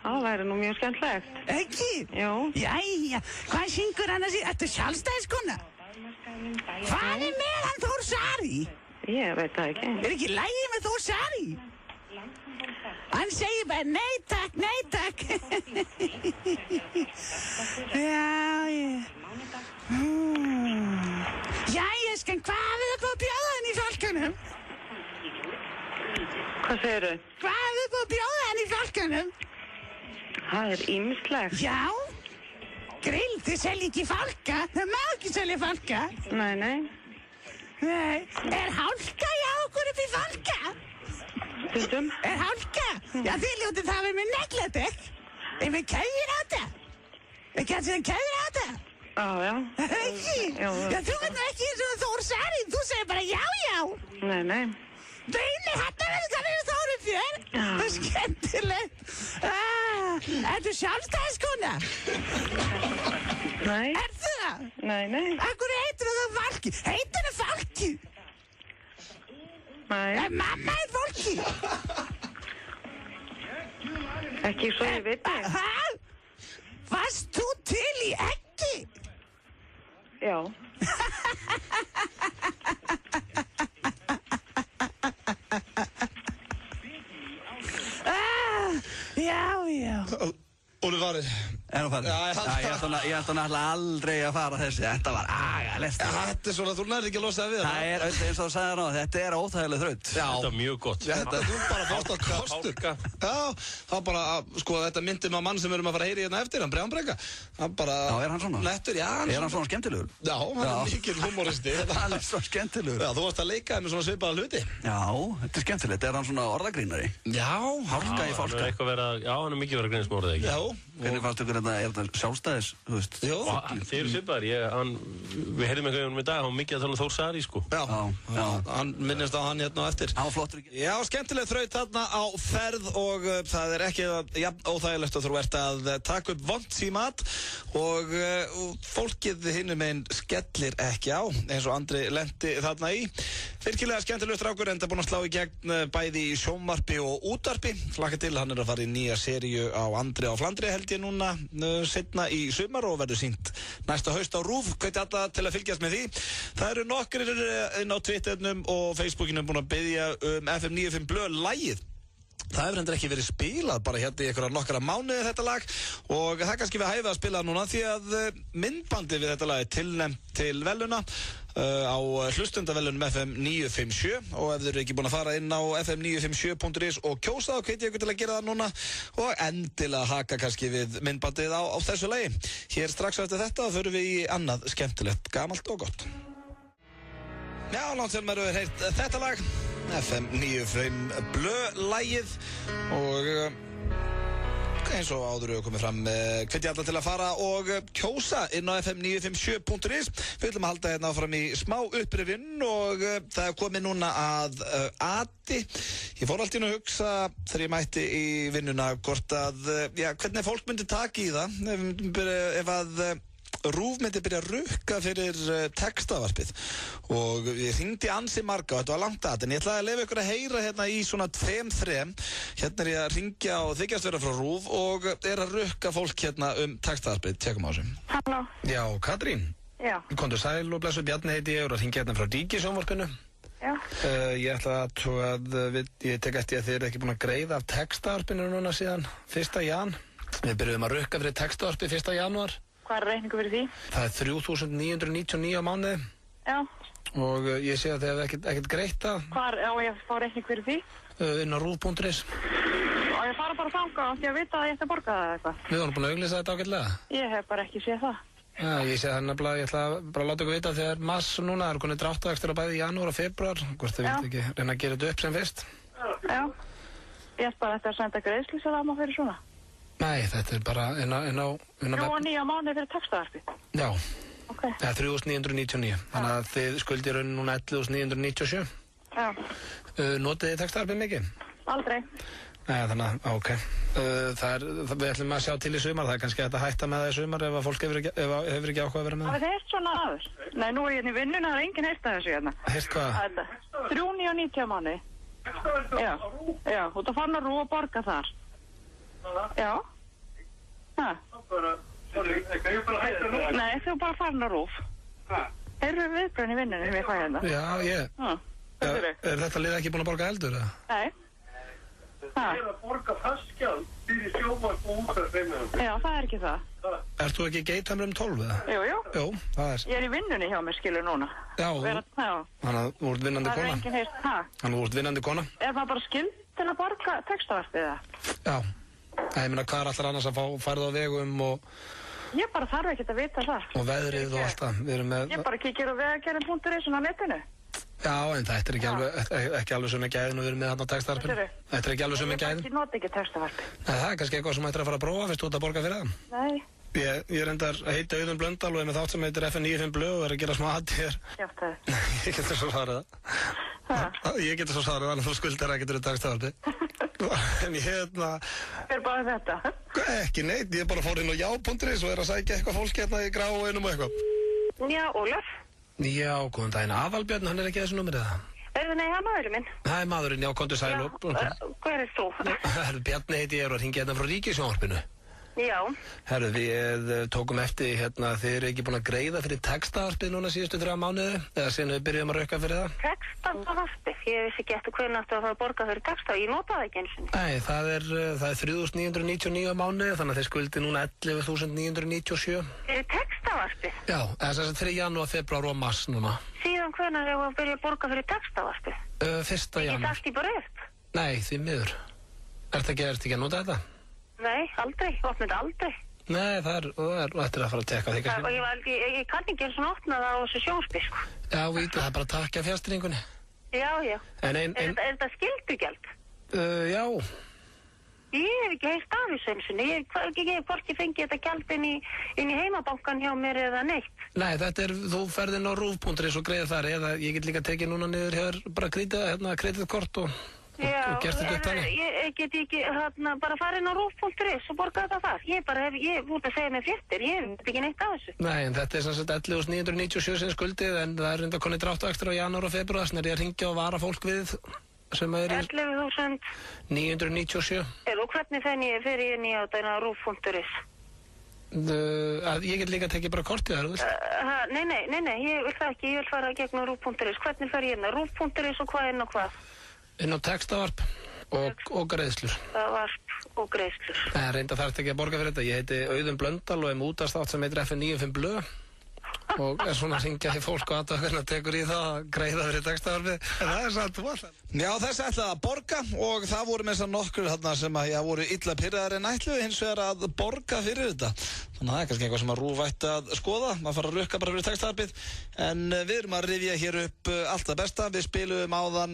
Speaker 5: Það væri nú mjög skemmtlegt.
Speaker 13: Ekki?
Speaker 5: Jú.
Speaker 13: Jæja, hvað syngur hann að síðan? Ertu sjálfstæðiskona? Hvað er með hann Þór Sari?
Speaker 5: Ég veit það ekki.
Speaker 13: Er ekki lægið með Þór Sari? Hann segir bara nei takk, nei takk. Jæja, skan, hvað er það búið að bjóða hann í fólkanum?
Speaker 5: Hvað segirðu?
Speaker 13: Hvað er það búið að bjóða hann í fólkanum?
Speaker 5: Það er ýmislegt.
Speaker 13: Já, grill, þið selji ekki fólka, það má ekki selja fólka.
Speaker 5: Nei, nei.
Speaker 13: Nei, er hálka hjá okkur upp í fólka?
Speaker 5: Stundum.
Speaker 13: Er hálka? Já, þið ljótið það við með negladekk. Er við kæðir á þetta? Er kannski það kæðir á þetta?
Speaker 5: Já, já.
Speaker 13: Ekki?
Speaker 5: Já.
Speaker 13: Já, þú veit nú ekki eins og Þór Sari, þú segir bara já, já.
Speaker 5: Nei, nei.
Speaker 13: Nei, þetta verður kannski Þóri Fjör. Það er skemmtilegt. Ertu sjálfstæðiskona?
Speaker 5: Nei.
Speaker 13: Ertu það?
Speaker 5: Nei, nei.
Speaker 13: Akkur heitir það Falki? Heitir það Falki?
Speaker 5: Nei.
Speaker 13: Mamma er Falki.
Speaker 5: Ekki svo ég veit ég.
Speaker 13: Hæ? Varst þú til í eggi?
Speaker 5: Já.
Speaker 13: Já.
Speaker 1: Óli farið.
Speaker 15: Er hún farið?
Speaker 1: Já,
Speaker 15: ég held hann aldrei að fara þessi. Þetta var agalegt.
Speaker 1: Þetta er svona, þú nærði ekki að losa það við
Speaker 15: það. Það er, eins og þú sagði hann á, þetta er óþægileg þraut.
Speaker 1: Já.
Speaker 15: Þetta er mjög gott.
Speaker 1: Þetta er bara fórst á kostur. Já, það bara, sko, þetta myndi með mann sem við erum að fara að heyri hérna eftir, hann Brján Breka. Hann bara...
Speaker 15: Já, er hann svona?
Speaker 1: Nettur, já.
Speaker 15: Er hann svona skemmtilegur?
Speaker 1: Já, hann er mikill humoristi.
Speaker 15: Hann er svona skemmtilegur.
Speaker 1: Já, þú varst að leika með svona svipaða hluti.
Speaker 15: Já, þetta er skemmtilegt. Er hann svona orðagrínari?
Speaker 1: Já,
Speaker 15: hálka í fálka.
Speaker 16: Já, hann er mikið verið að grínast með orðið, ekki?
Speaker 1: Já.
Speaker 15: Hvernig fannst ykkur þetta, er þetta sjálfstæðis, þú veist?
Speaker 1: Jó.
Speaker 16: Þeir eru svipaðar, við heyrðum eitthvað um í dag, hann var mikið að tala um Þór Sari, sko.
Speaker 1: Já, hann minnist á hann hérna á eftir.
Speaker 15: Hann var flottur ekki.
Speaker 1: Já, skemmtileg þraut þarna á ferð og það er ekki óþægilegt að þú ert að taka upp vont í mat og fólkið hinum einn skellir ekki á, eins og Andri lenti þarna í. Virkilega skemmtilegur strákur, enda búinn að slá í gegn bæði í sjónvarpi og útvarpi. Hlakka til, hann að fara í nýja seríu á Andri á Flandri held ég núna seinna í sumar og verður sýnt næsta haust á RÚV. Hvet alla til að fylgjast með því. Það eru nokkrir inn á Twitternum og Facebookinum búin að biðja FM 95 Blöð lagið. Það hefur hendur ekki verið spilað bara hérna í einhverja nokkra mánuði þetta lag og það er kannski við hæfið að spila núna því að myndbandi við þetta lag er tilnefnt til veluna á hlustendavelunum FM 957 og ef þið eru ekki búin að fara inn á fm957.is og kjósa þá hveti ég ykkur til að gera það núna og endilega haka kannski við myndbandið á þessu lagi. Hér strax eftir þetta förum við í annað skemmtilegt, gamalt og gott. Já, langt sem eru heyrt þetta lag FM 95 Blöð lagið og eins og áður við komið fram hvet ég alla til að fara og kjósa inn á fm957.is. Við ætlum að halda hérna áfram í smá upprifjun og það er komið núna að Ati. Ég fór alltaf inn að hugsa þegar ég mætti í vinnuna hvort að, hvernig fólk myndi taka í það ef að RÚV myndi byrja að rukka fyrir textavarpið og ég hringdi ansi marga og þetta var langt að en ég ætlaði að leyfa ykkur að heyra hérna í svona 2-3 hérna er ég að ringja og þykjast vera frá RÚV og er að rukka fólk hérna textavarpið, tjekum á þessu.
Speaker 9: Halló.
Speaker 2: Já, Katrín.
Speaker 9: Já.
Speaker 2: Komdu sæl og blessu, Bjarni heiti ég og að ringja hérna frá Ríkissjónvarpinu.
Speaker 9: Já.
Speaker 2: Ég ætla að ég tek eftir að þið eru ekki búin að greiða af textavarpinu núna síðan 1. jan. Við byrjuðum að rukka fyrir textavarpið 1. janúar.
Speaker 9: Hvað er reikningu fyrir því?
Speaker 2: Það er 3.999 á mánuði.
Speaker 9: Já.
Speaker 2: Og ég sé að þið hefur ekkert greitt það.
Speaker 9: Hvar á ég að fá reikning fyrir því?
Speaker 2: Inn á RÚV.is.
Speaker 9: Og ég fara bara að þanga því að vita að ég ætti að borga það eitthvað.
Speaker 2: Við vorum búin að auglýsa þetta ágætlega.
Speaker 9: Ég hef bara ekki séð það.
Speaker 2: Já, ég sé það nefnilega, ég ætla bara að láta ykkur vita þegar mars núna er konið dráttarvextir á bæði í janúar og febrúar. Hvort þið vilt ekki reyna að gera þetta upp sem fyrst.
Speaker 9: Já. Ég ætti bara að senda greiðsluseðla fyrir svona.
Speaker 2: Nei, þetta er bara inn á
Speaker 9: 3.900 mánuði fyrir textavarpi.
Speaker 2: Já.
Speaker 9: Ok.
Speaker 2: Það er 3.999. Þannig að þið skuldir raun núna 11.997.
Speaker 9: Já.
Speaker 2: Notið þið textavarpið mikið?
Speaker 9: Aldrei.
Speaker 2: Nei, þannig að, ok. Við ætlum að sjá til í sumar, það er kannski hægt að hætta með það í sumar ef að fólk hefur ekki áhuga að vera með það.
Speaker 9: Það er heyrt svona aður. Nei, nú er ég hérna í vinnuna, það er enginn heyrt að þessu hérna.
Speaker 2: Heyrt hvað?
Speaker 9: 3.990 mánuði. Já, þú ert að fara að RÚV og borga þar. Já. Hæ? Nei, þú bara farin að RÚV. Eru viðbröðin í vinnunni sem ég fæ hérna?
Speaker 2: Já, Er þetta lið ekki búin að borga eldur, eða?
Speaker 9: Nei.
Speaker 14: Það er að borga fastgjald fyrir sjónvarp og útvarpsreimum.
Speaker 9: Já, það er ekki það.
Speaker 2: Ert þú ekki Geithamrum 12, eða?
Speaker 9: Jú.
Speaker 2: Jú, það er.
Speaker 9: Ég er í vinnunni hjá mér, skilur núna.
Speaker 2: Já. Þannig að þú ert vinnandi kona.
Speaker 9: Það er enginn heyrt,
Speaker 2: Þannig að þú ert vinnandi kona.
Speaker 9: Er maður bara skyld til að borga textavarpið það?
Speaker 2: Já. Ég meina, hvað er allar annars að fá færð á vegum og...
Speaker 9: Ég bara þarf ekkert að vita það.
Speaker 2: Og veðrið og allt það.
Speaker 9: Ég bara kíkir á vegagerðin.is á netinu.
Speaker 2: Já, en þetta er ekki alveg sem er gæðin og við erum með þarna textavarpinu. Þetta er ekki alveg sem er gæðin.
Speaker 9: Ég noti ekki textavarpi.
Speaker 2: Nei, það er kannski eitthvað sem ættir að fara að prófa fyrst út að borga fyrir það.
Speaker 9: Nei.
Speaker 2: Ég reyndar heiti Auðun Blöndal og er með þátt sem heitir FM 95 Blöð og er að gera smá aðtíðar.
Speaker 9: Kjátaði.
Speaker 2: Ég getur svo svarið það. Ég getur svo svarið það, en þú skuldir ekki til textavarpi. En ég
Speaker 9: Er bara þetta?
Speaker 2: Ekki neitt, ég bara fór inn á já.is og er að sækja eitthvað fólk hérna í gráinum og eitthvað.
Speaker 9: Já, Ólaf.
Speaker 2: Já, góðan daginn. Aðalbjörn, hann er ekki þessu númerið það?
Speaker 9: Nei, það er maðurinn minn.
Speaker 2: Það er maðurinn, já, komdu sæl og...
Speaker 9: Hver er þú?
Speaker 2: Bjarni heiti ég og hringi hérna frá Ríkissjónvarpinu.
Speaker 9: Já.
Speaker 2: Herru, við tókum eftir hérna, þið eru ekki búin að greiða fyrir textavarpið núna síðustu 3 mánuði, eða síðan við byrjuðum að rukka fyrir það?
Speaker 9: Textavarpið? Ég vissi ekki eftir hvernig aftur að fara að borga fyrir texta, ég notaði ekki eins og niður.
Speaker 2: Nei, það er 3.999 mánuði, þannig að þið skuldi núna 11.997.
Speaker 9: Fyrir textavarpið?
Speaker 2: Já, þess að 3. janúar, febrúar og mars núna.
Speaker 9: Síðan hvernig er að byrja að borga fyrir textavarpið?
Speaker 2: 1. janúar.
Speaker 9: Ekki allt í bara upp?
Speaker 2: Nei, því miður. Ertu ekki að nota þetta?
Speaker 9: Nei, aldrei, opnið aldrei.
Speaker 2: Nei, það er eftir að fara að tekka því kannski.
Speaker 9: Og ég kann ekki eins og opna það á þessu sjónspísku.
Speaker 2: Já, vítu, það er bara að takja fjárstýringunni.
Speaker 9: Já.
Speaker 2: Er
Speaker 9: þetta skildugjald?
Speaker 2: Já.
Speaker 9: Ég hef ekki heilt af þessu eins og ég hef hvorki fengið þetta gjald inn í heimabankan hjá mér eða neitt.
Speaker 2: Nei, þú ferð inn á RÚV.is og greiðir þar, eða ég get líka tekið núna niður hér bara kreditkort og
Speaker 3: og gert þetta upp þannig.
Speaker 9: Ég get ekki bara farið inn á rúf.is og borga þetta þar. Ég búið að segja mig fréttir, ég veit ekki neitt af þessu.
Speaker 3: Nei, en þetta sem sagt 11.997 sem skuldið, en það reynda konið dráttuakstur á janúar og februar, þannig að hringja og vara fólk við sem er 11.997.
Speaker 9: Og hvernig fer ég inn á rúf.is?
Speaker 3: Ég get líka tekið bara kortið þar, þú veist.
Speaker 9: Nei, ég vil það ekki, ég vil fara gegnum rúf.is. Hvernig fer ég inn á rúf.is og hvað inn á hvað?
Speaker 3: Inn á textavarp og greiðslur.
Speaker 9: Textavarp og greiðslur.
Speaker 3: Nei, reynda þarf ekki að borga fyrir þetta. Ég heiti Auðun Blöndal og útvarpsþátt sem heitir FM 95 Blö og er svona að hringja í fólk og aðtöðurna tekur í það að greiða fyrir textavarpið. En það satt vallan.
Speaker 1: Já, þessi ætlaði að borga og það voru með þess að nokkur þarna sem að voru illa pirraðar en ætluðu hins vegar að borga fyrir þetta. Þannig að það er kannski eitthvað sem að RÚV ætti að skoða, maður fara að rukka bara fyrir textavarpið. En við erum að rifja hér upp allt það besta. Við spilum áðan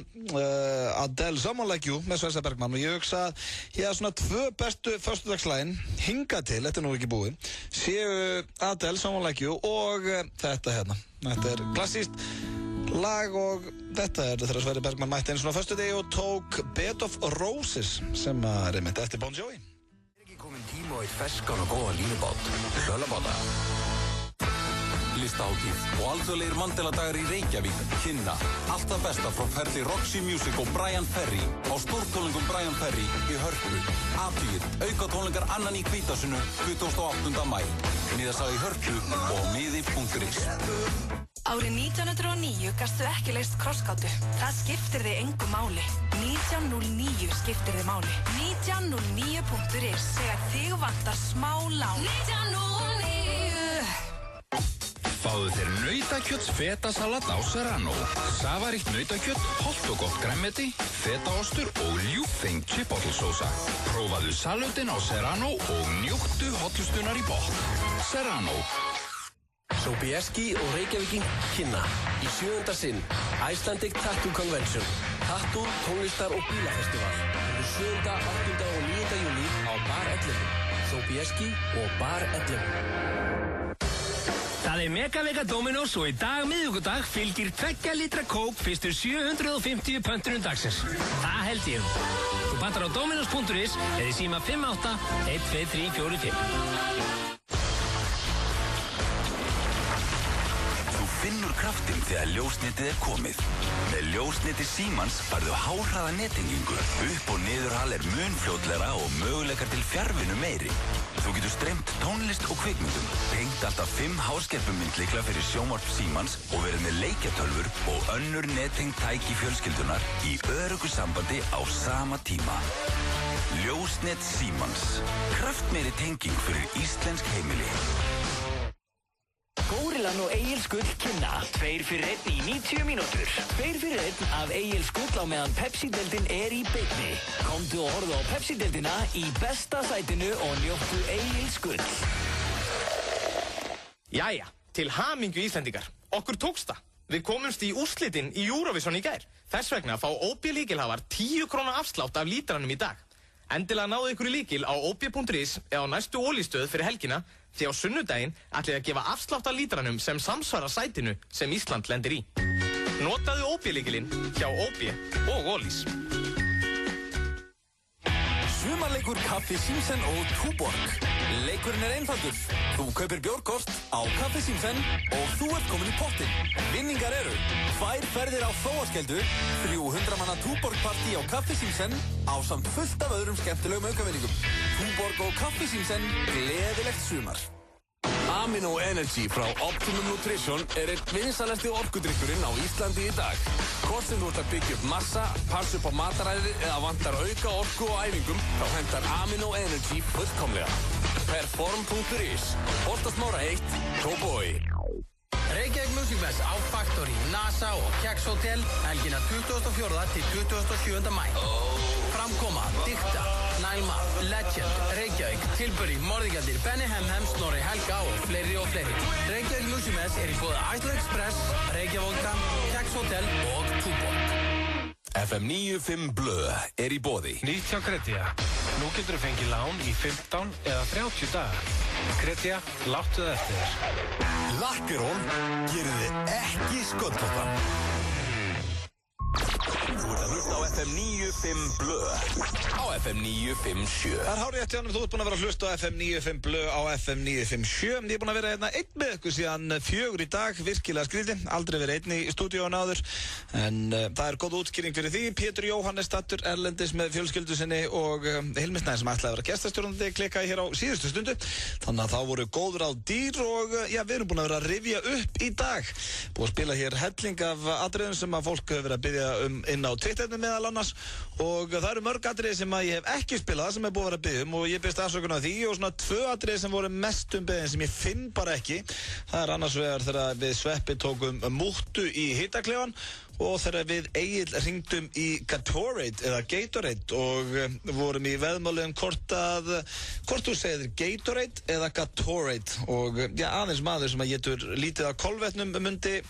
Speaker 1: Adele Someone Like You með Sversa Bergmann og ég hugsa að ég hafa svona 2 bestu föstudagslægin hingað til, þetta er nú ekki búið, séu Adele Someone Like You og þetta hérna. Þetta er klassískt lag og þetta er þegar Sverri Bergmann mætti einu svona föstudegi og tók Bed of Roses sem er einmitt eftir Bon Jovi.
Speaker 4: Komin tíma á eitt ferskan og góðan línubát, Sölabáta. Listahátíð og alþjóðlegir Mandela-dagar í Reykjavík kynna allt það besta frá ferli Roxy Music og Brian Ferry á stórtónleikum Brian Ferry í Hörpu. Athugið, aukatónleikar annan í Hvítasunu 28. maí. Miðasá í Hörpu og miði.is.
Speaker 17: Árið 1909 gastu ekki leyst krossgátu. Það skiptir þig engu máli. 1909 skiptir þig máli. 1909.is þegar þig vantar smá lán. 1909.
Speaker 6: Fáðu þér nautakjöts fetasalat á Serrano. Safaríkt nautakjött, hollt og gott grænmeti, fetaostur og ljúffeng chipotle-sósa. Prófaðu salutin á Serrano og njóttu hotlustunar í botn. Serrano.
Speaker 18: Sobieski og Reykjavíking kynna í 7. sinn Icelandic Tattoo Convention. Tattoo, tónlistar og bílafestival. 7., 8. og 9. júní á Bar 11. Sobieski og Bar 11.
Speaker 19: Það er megavika Dominos og í dag miðvikudag fylgir 2 lítra kók fyrstu 750 pöntunum dagsins. Það held ég. Þú pantar á dominos.is eða í síma 58 12345.
Speaker 4: Finnur kraftinn þegar ljósnetið er komið. Með ljósneti Símans farðu háhraða nettengingu. Upp og niðurhal er mun fljótlegra og möguleikar til fjarvinnu meiri. Þú getur streymt tónlist og kvikmyndum, tengt alltaf 5 háskerpumyndlykla fyrir sjónvarp Símans og verið með leikjatölfur og önnur nettengt tæki fjölskyldunar í öruggu sambandi á sama tíma. Ljósnet Símans. Kraftmeiri tenging fyrir íslensk heimili.
Speaker 20: Górillan og Egils Gull kynna 2 fyrir 1 í 90 mínútur. 2 fyrir 1 af Egils Gull á meðan Pepsi-deildin er í beinni. Komdu og horfðu á Pepsi-deildina í besta sætinu og njóttu Egils Gull.
Speaker 21: Jæja, til hamingju Íslendingar. Okkur tókst það. Við komumst í úrslitin í Eurovision í gær. Þess vegna fá OB-líkilhafar 10 króna afslátt af lítranum í dag. Endilega náðu ykkur í líkil á ob.is eða á næstu olístöð fyrir helgina því á sunnudaginn ætlið að gefa afslátt af lítranum sem samsvarar sætinu sem Ísland lendir í. Notaðu OB-líkilinn hjá OB og Ólís.
Speaker 7: Sumarleikur Kaffi Símsen og Túborg. Leikurinn er einfaldur. Þú kaupir bjórkort á Kaffi Símsen og þú ert komin í pottinn. Vinningar eru 2 ferðir á Flóaskeldu, 300 manna Túborg-partí á Kaffi Símsen ásamt fullt af öðrum skemmtilegum aukavinningum. Túborg og Kaffi Símsen, gleðilegt sumar. Amino Energy frá Optimum Nutrition er einn vinsalasti orkudrykkurinn á Íslandi í dag. Hvort sem þú ert að byggja upp massa, passa upp á mataræði eða vantar auka orku og æfingum, þá hentar Amino Energy fullkomlega. Perform.is, Holtasmára 1, Kópavogi.
Speaker 24: Reykjavík Music Fest á Factory, NASA og Keks Hotel helgina 24. til 27. mæ. Framkoma, Dikta, Nælma, Legend, Reykjavík, Tilbury, Morðingjaldir, Benny Hemhem, Snorri Helga og fleiri. Reykjavík Music Fest er í boði Iceland Express, Reykjavík, Keks Hotel og Túborg.
Speaker 4: FM 95 Blö er í boði.
Speaker 3: Nýtt hjá Kredía. Nú getur þú fengið lán í 15 eða 30 daga. Kredía, láttu það eftir þér.
Speaker 7: Lakkerón gerir þið ekki sköllóttan.
Speaker 4: Þú ert að hlusta á FM FM 95 Blö á FM 957.
Speaker 1: Það hárið eftir hann, þú ert búin að vera að hlusta á FM 95 Blö á FM 957. Ég er búin að vera hérna einn með ykkur síðan 4 í dag, virkilega skrítið, aldrei verið einn í stúdíónu áður, en það er góð útskýring fyrir því. Pétur Jóhannes stattur erlendis með fjölskyldu sinni og Hilmir Snær sem ætlaði að vera gestastjórnandi klikkaði hér á síðustu stundu, þannig að þá voru góður á dýr og já, við erum búin að vera að rifja upp í dag. Búin að spila hér helling af atriðum sem að fólk hefur verið að biðja inn á Twitterinu meðal annars og það eru mörg atriði sem að ég hef ekki spilað sem er búin að vera að biðja og ég biðst afsökun á því og svona 2 atriði sem voru mest biðin sem ég finn bara ekki. Það er annars vegar þegar við Sveppi tókum múttu í hitaklefann og þegar við Egill hringdum í Gatorade og vorum í veðmáli hvort þú segir Gatorade eða Gatorade og já, aðeins maður sem að getur lítið af kolvetnum mundi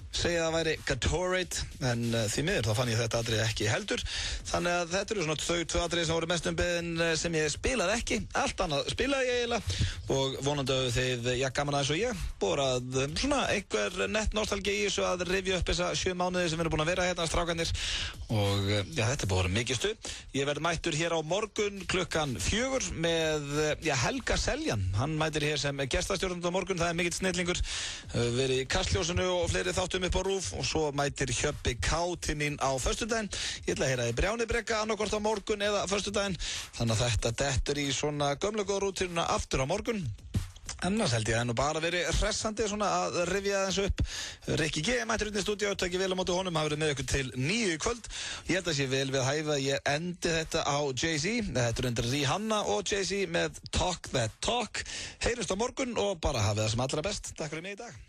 Speaker 1: segja að það væri Gatorade en því miður þá fann ég þetta atriði ekki heldur, þannig að þetta eru svona 2 atriði sem voru mest biðin sem ég spilaði ekki, allt annað spilaði ég eiginlega og vonandi að þið gaman aðeins og ég borað svona einhver nett nostalgi í þessu að rifja upp þessa 7 mánuði sem við erum búin að vera hérna strákanir og já, þetta er búin mikið stuð. Ég verð mættur hér á morgun klukkan 4 með Helga Seljan, hann mætir hér sem gestastjórnandi á morgun, það er mikill snillingur, verið í Kastljósinu og fleiri þáttum upp á RÚV og svo mætir Hjöppi K til mín á föstudaginn. Ég ætla að heyra í Brjánibrekka annarkvort á morgun eða föstudaginn, þannig að þetta dettur í svona gömlu góða rútínuna aftur á morgun. Annars held ég að það nú bara verið hressandi svona að rifja þessu upp. Rikki G mættur inn í stúdíu, takk vel á móti honum, hafa verið með ykkur til 9 í kvöld. Ég held að sé vel við hæfa að ég endi þetta á Jay-Z, þetta er undir Rihanna og Jay-Z með Talk That Talk. Heyrjumst á morgun og bara hafið það sem allra best. Takk fyrir mig í dag.